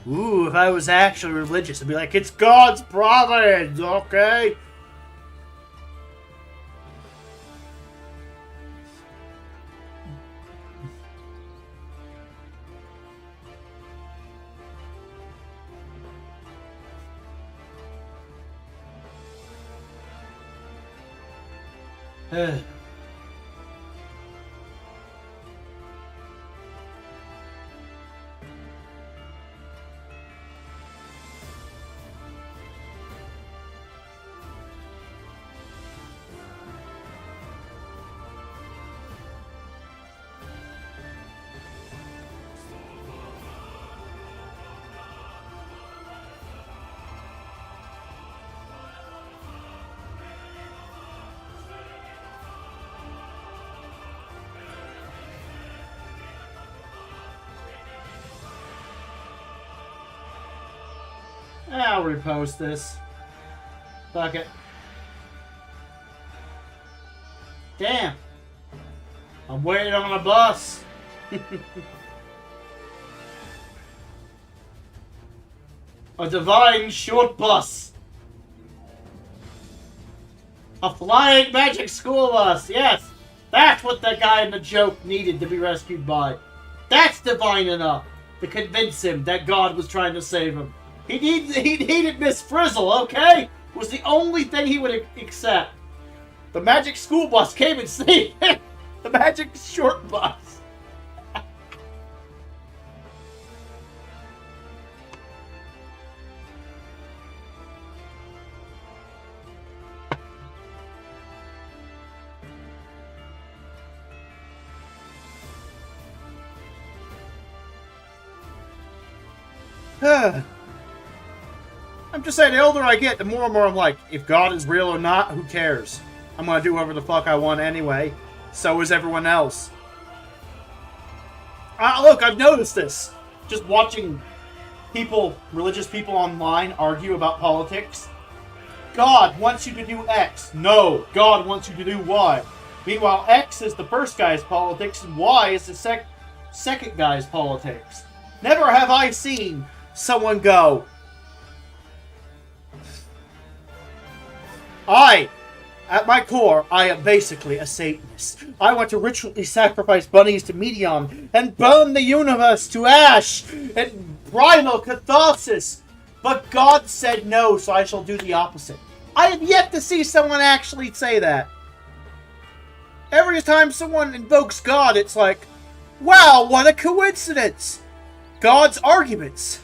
Ooh, if I was actually religious, I'd be like, it's God's providence, okay? I'll repost this. Fuck it. Damn. I'm waiting on a bus. A divine short bus. A flying magic school bus. Yes. That's what the guy in the joke needed to be rescued by. That's divine enough to convince him that God was trying to save him. He needed Miss Frizzle, okay? Was the only thing he would accept. The magic school bus came and saved him. The magic short bus. I'm just saying, the older I get, the more and more I'm like, if God is real or not, who cares? I'm gonna do whatever the fuck I want anyway. So is everyone else. Look, I've noticed this. Just watching people, religious people online argue about politics. God wants you to do X. No, God wants you to do Y. Meanwhile, X is the first guy's politics and Y is the second guy's politics. Never have I seen someone go, at my core, I am basically a Satanist. I want to ritually sacrifice bunnies to Medion and burn the universe to ash and bridal catharsis. But God said no, so I shall do the opposite. I have yet to see someone actually say that. Every time someone invokes God, it's like, wow, what a coincidence. God's arguments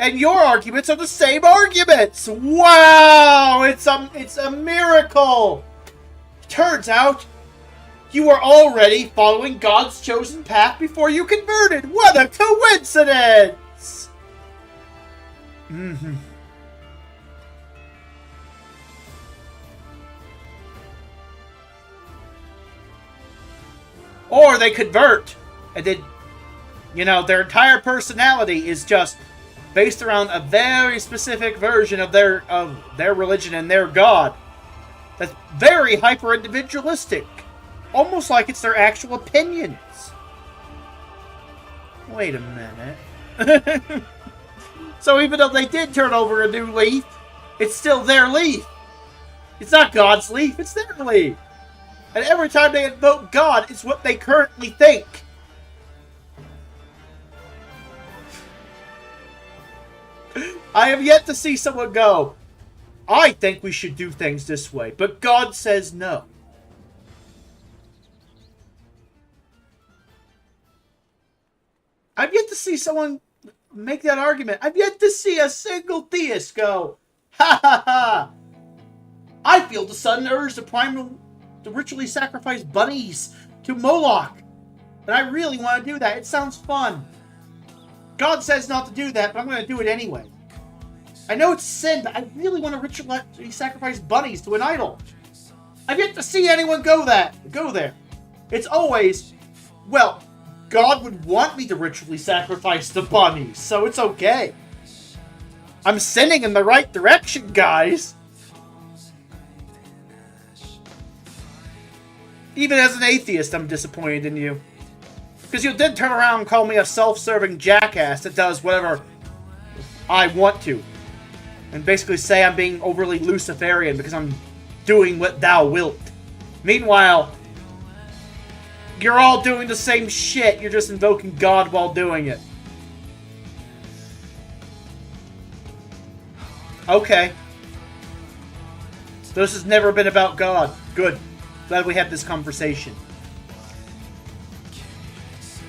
and your arguments are the same arguments. Wow, it's a miracle. Turns out, you were already following God's chosen path before you converted. What a coincidence! Or they convert, and then, you know, their entire personality is just based around a very specific version of their religion and their god. That's very hyper-individualistic. Almost like it's their actual opinions. Wait a minute. So even though they did turn over a new leaf, it's still their leaf. It's not God's leaf, it's their leaf. And every time they invoke God, it's what they currently think. I have yet to see someone go, I think we should do things this way, but God says no. I've yet to see someone make that argument. I've yet to see a single theist go, ha ha ha, I feel the sudden urge to ritually sacrifice bunnies to Moloch. And I really want to do that. It sounds fun. God says not to do that, but I'm going to do it anyway. I know it's sin, but I really want to ritually sacrifice bunnies to an idol. I've yet to see anyone go there. It's always, well, God would want me to ritually sacrifice the bunnies, so it's okay. I'm sinning in the right direction, guys. Even as an atheist, I'm disappointed in you. Because you did turn around and call me a self-serving jackass that does whatever I want to. And basically say I'm being overly Luciferian because I'm doing what thou wilt. Meanwhile, you're all doing the same shit. You're just invoking God while doing it. Okay. This has never been about God. Good. Glad we had this conversation.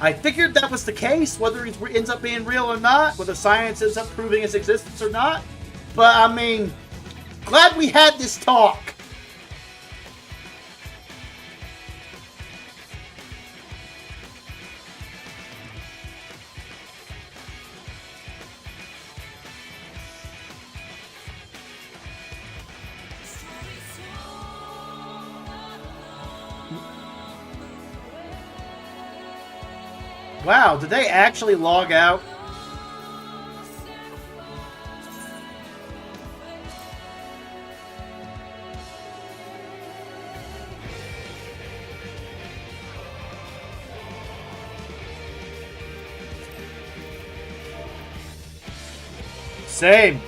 I figured that was the case, whether it ends up being real or not, whether science ends up proving its existence or not. But, I mean, glad we had this talk. Wow, did they actually log out? Same.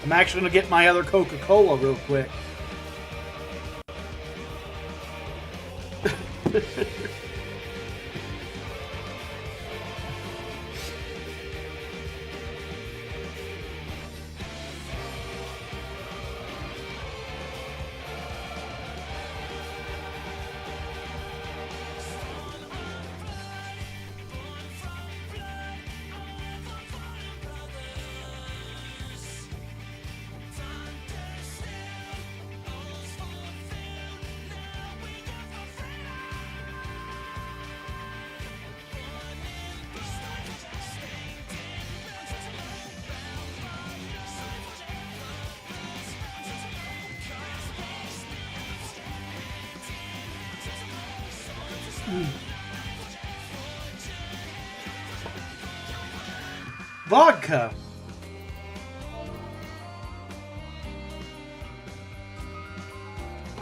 I'm actually going to get my other Coca-Cola real quick. Vodka.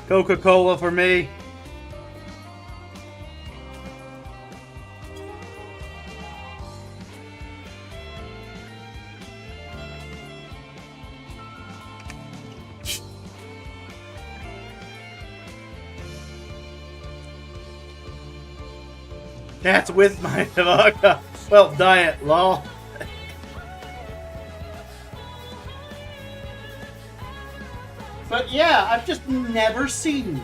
Coca-Cola for me. That's with my vodka. Well, diet, lol. But yeah, I've just never seen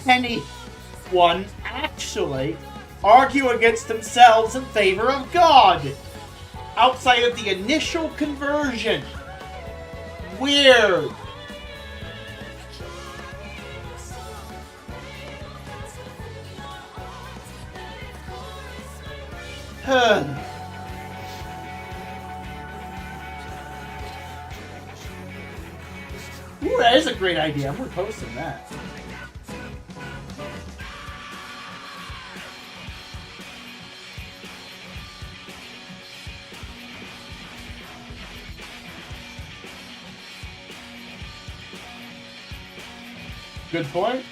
anyone actually argue against themselves in favor of God outside of the initial conversion. Weird. Ooh, that is a great idea. I'm reposting that. Good point.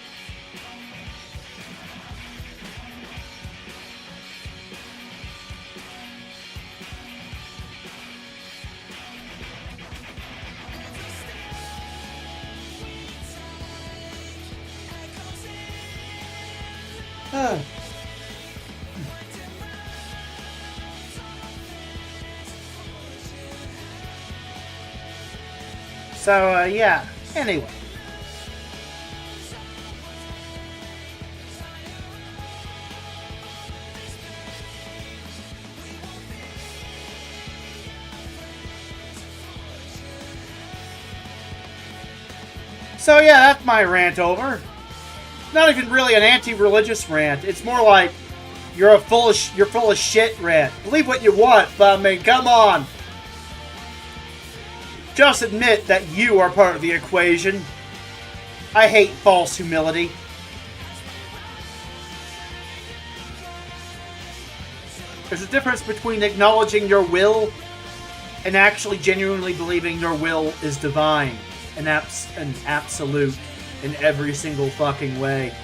So, yeah. Anyway. So, yeah, that's my rant over. Not even really an anti-religious rant. It's more like you're full of shit rant. Believe what you want, but I mean, come on. Just admit that you are part of the equation. I hate false humility. There's a difference between acknowledging your will and actually genuinely believing your will is divine and absolute in every single fucking way.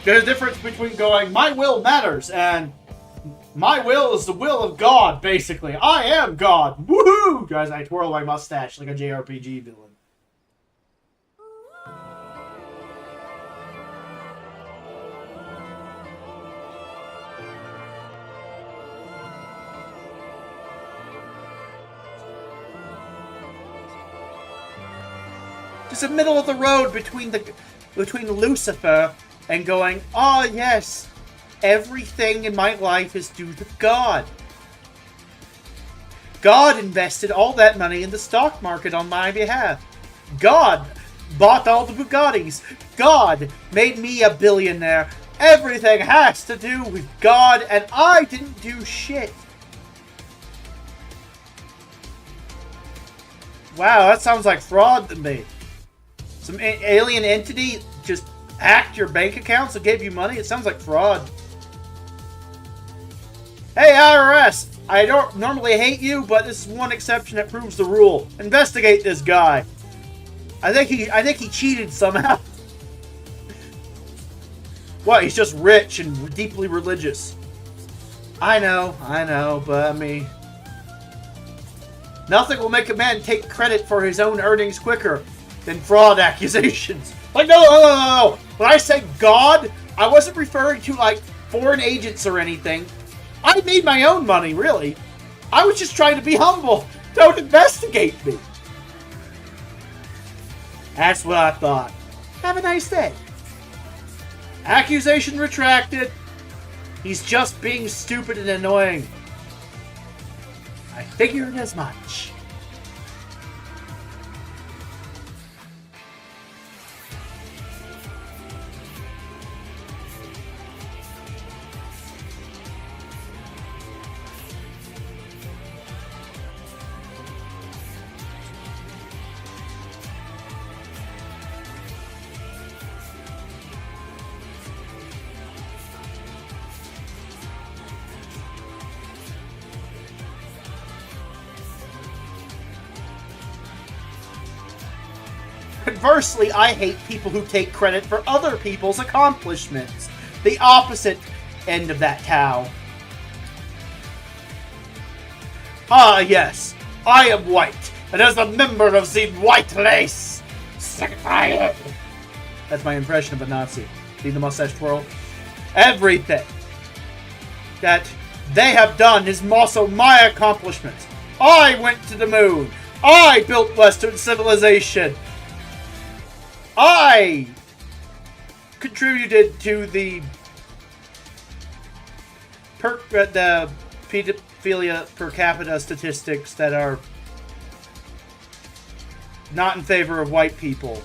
There's a difference between going, my will matters, and my will is the will of God, basically. I am God. Woohoo! Guys, I twirl my mustache like a JRPG villain. Just the middle of the road between Lucifer and going, oh yes, everything in my life is due to God. God invested all that money in the stock market on my behalf. God bought all the Bugattis. God made me a billionaire. Everything has to do with God, and I didn't do shit. Wow, that sounds like fraud to me. Some alien entity just hacked your bank accounts and gave you money? It sounds like fraud. Hey, IRS! I don't normally hate you, but this is one exception that proves the rule. Investigate this guy. I think he cheated somehow. What? He's just rich and deeply religious. I know, but I mean, nothing will make a man take credit for his own earnings quicker than fraud accusations. Like, no. When I say God, I wasn't referring to, like, foreign agents or anything. I made my own money, really. I was just trying to be humble. Don't investigate me. That's what I thought. Have a nice day. Accusation retracted. He's just being stupid and annoying. I figured as much. Conversely, I hate people who take credit for other people's accomplishments. The opposite end of that cow. Ah, yes. I am white, and as a member of the white race, that's my impression of a Nazi. See the mustache twirl? Everything that they have done is also my accomplishments. I went to the moon. I built Western civilization. I contributed to the pedophilia per capita statistics that are not in favor of white people.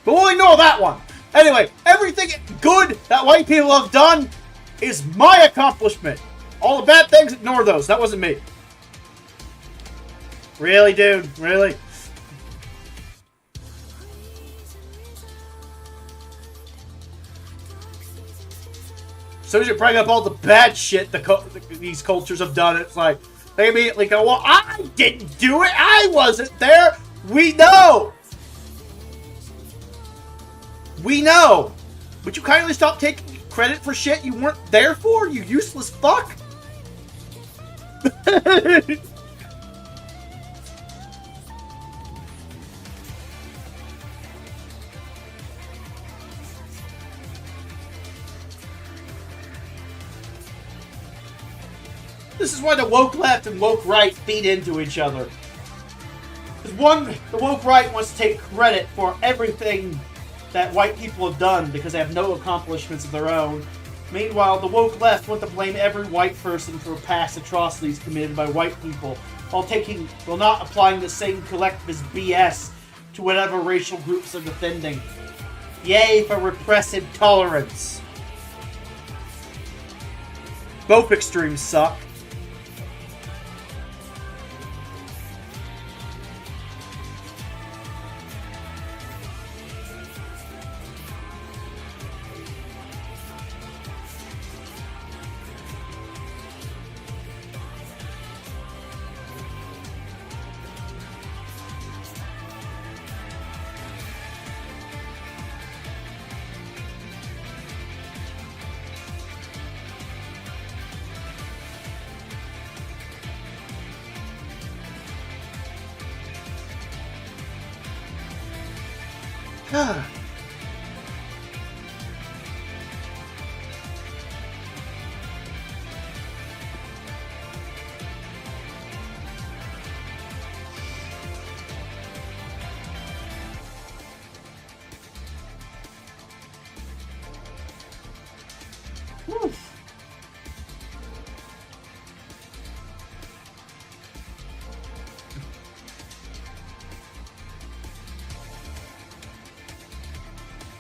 But we'll ignore that one. Anyway, everything good that white people have done, is my accomplishment. All the bad things, ignore those. That wasn't me. Really, dude? Really? So as you bring up all the bad shit these cultures have done, it's like, they immediately go, well, I didn't do it. I wasn't there. We know. We know. Would you kindly stop taking credit for shit you weren't there for, you useless fuck? This is why the woke left and woke right feed into each other. Because the woke right wants to take credit for everything that white people have done because they have no accomplishments of their own. Meanwhile, the woke left want to blame every white person for past atrocities committed by white people, while not applying the same collectivist BS to whatever racial groups are defending. Yay for repressive tolerance. Both extremes suck.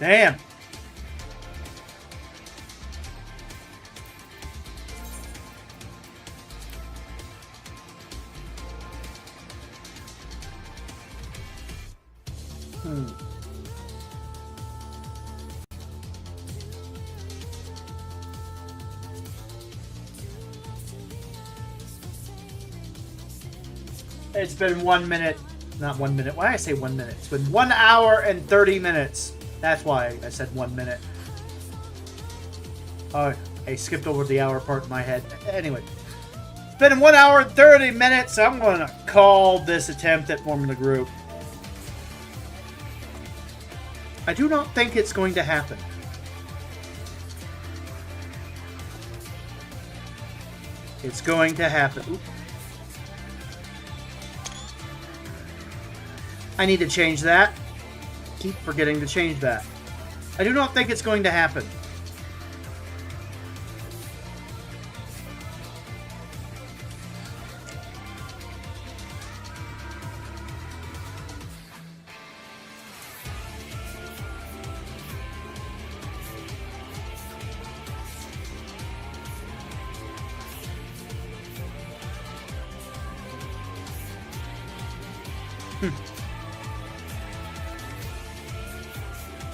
Damn. It's been 1 minute. Not 1 minute. Why did I say 1 minute? It's been 1 hour and 30 minutes. That's why I said 1 minute. Oh, I skipped over the hour part in my head. Anyway. It's been 1 hour and 30 minutes, so I'm going to call this attempt at forming a group. I do not think it's going to happen. It's going to happen. Oop. I need to change that. Keep forgetting to change that. I do not think it's going to happen.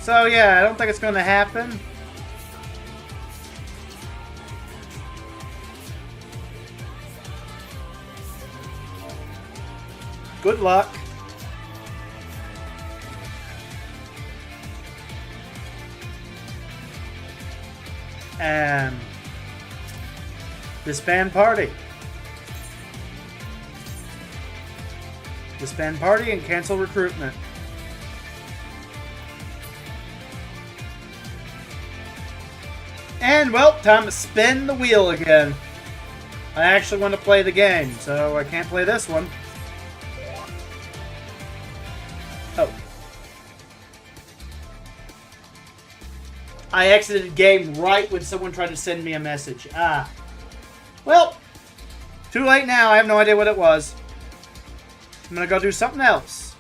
So yeah, I don't think it's going to happen. Good luck. And disband party. Disband party and cancel recruitment. And, well, time to spin the wheel again. I actually want to play the game, so I can't play this one. Oh. I exited the game right when someone tried to send me a message. Ah. Well, too late now. I have no idea what it was. I'm going to go do something else.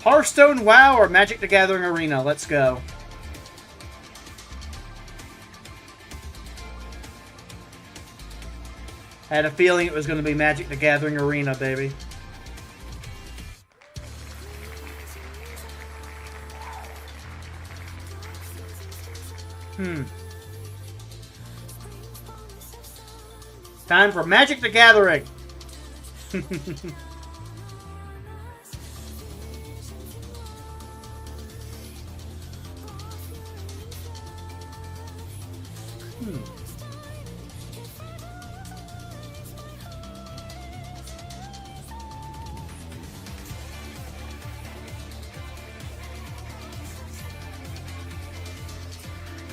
Hearthstone, WoW, or Magic the Gathering Arena. Let's go. I had a feeling it was going to be Magic the Gathering Arena, baby. Time for Magic the Gathering.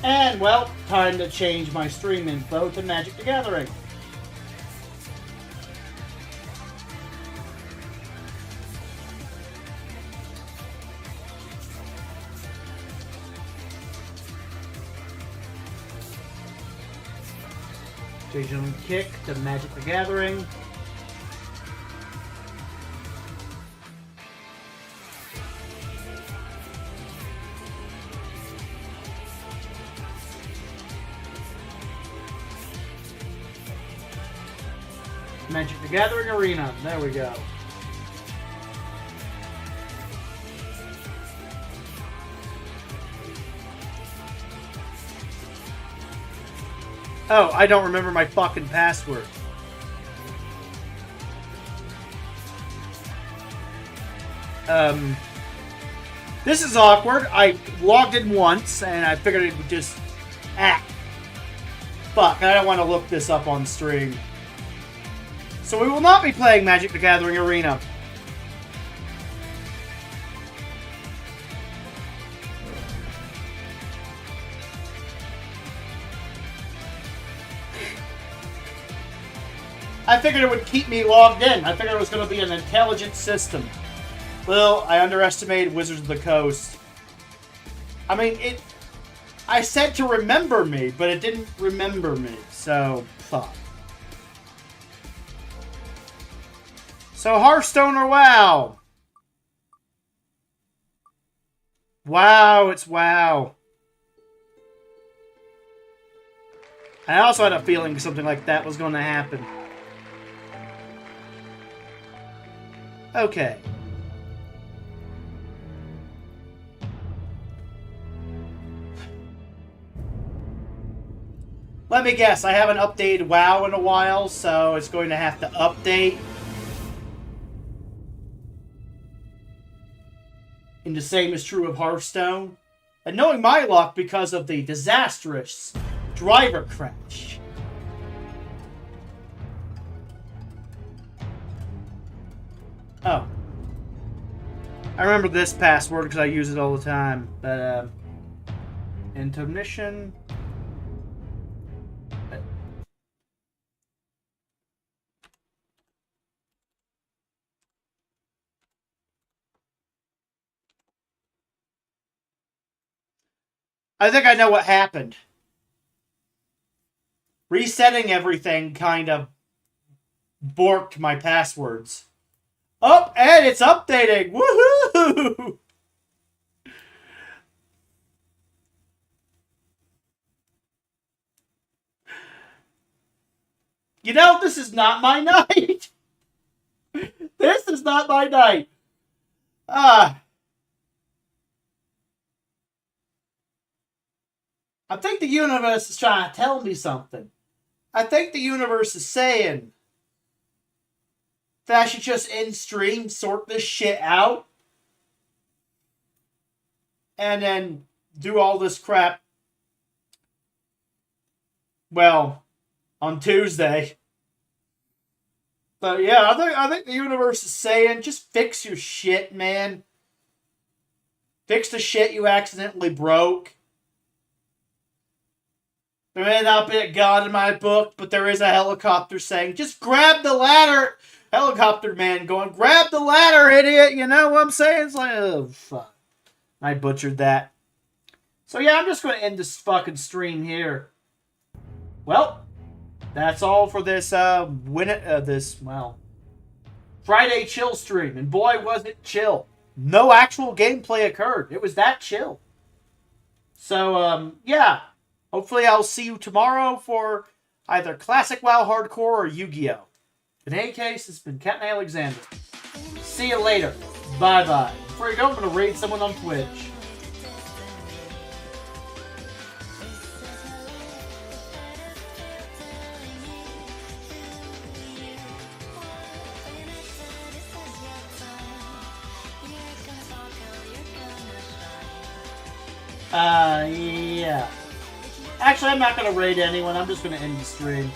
And, well, time to change my stream info to Magic the Gathering. Change on Kick to Magic the Gathering. Magic the Gathering Arena. There we go. Oh, I don't remember my fucking password. This is awkward. I logged in once, and I figured it would just... Fuck, I don't want to look this up on stream. So we will not be playing Magic the Gathering Arena. I figured it would keep me logged in. I figured it was going to be an intelligent system. Well, I underestimated Wizards of the Coast. I mean, I said to remember me, but it didn't remember me. So, fuck. So, Hearthstone or WoW? WoW, it's WoW. I also had a feeling something like that was going to happen. Okay. Let me guess, I haven't updated WoW in a while, so it's going to have to update. And the same is true of Hearthstone. And knowing my luck because of the disastrous driver crash. Oh. I remember this password because I use it all the time. But, Intermission. I think I know what happened. Resetting everything kind of borked my passwords. Oh, and it's updating! Woohoo! You know, this is not my night! This is not my night! I think the universe is trying to tell me something. I think the universe is saying that I should just end stream, sort this shit out, and then do all this crap, well, on Tuesday. But yeah, I think the universe is saying, just fix your shit, man. Fix the shit you accidentally broke. There may not be a God in my book, but there is a helicopter saying, just grab the ladder. Helicopter man going, grab the ladder, idiot. You know what I'm saying? It's like, oh, fuck. I butchered that. So yeah, I'm just going to end this fucking stream here. Well, that's all for this, Friday chill stream. And boy, was it chill. No actual gameplay occurred. It was that chill. So, yeah. Hopefully I'll see you tomorrow for either Classic WoW Hardcore or Yu-Gi-Oh! In any case, it's been Captain Alexander. See you later. Bye-bye. Before you go, I'm going to raid someone on Twitch. Yeah. Actually, I'm not going to raid anyone. I'm just going to end the stream.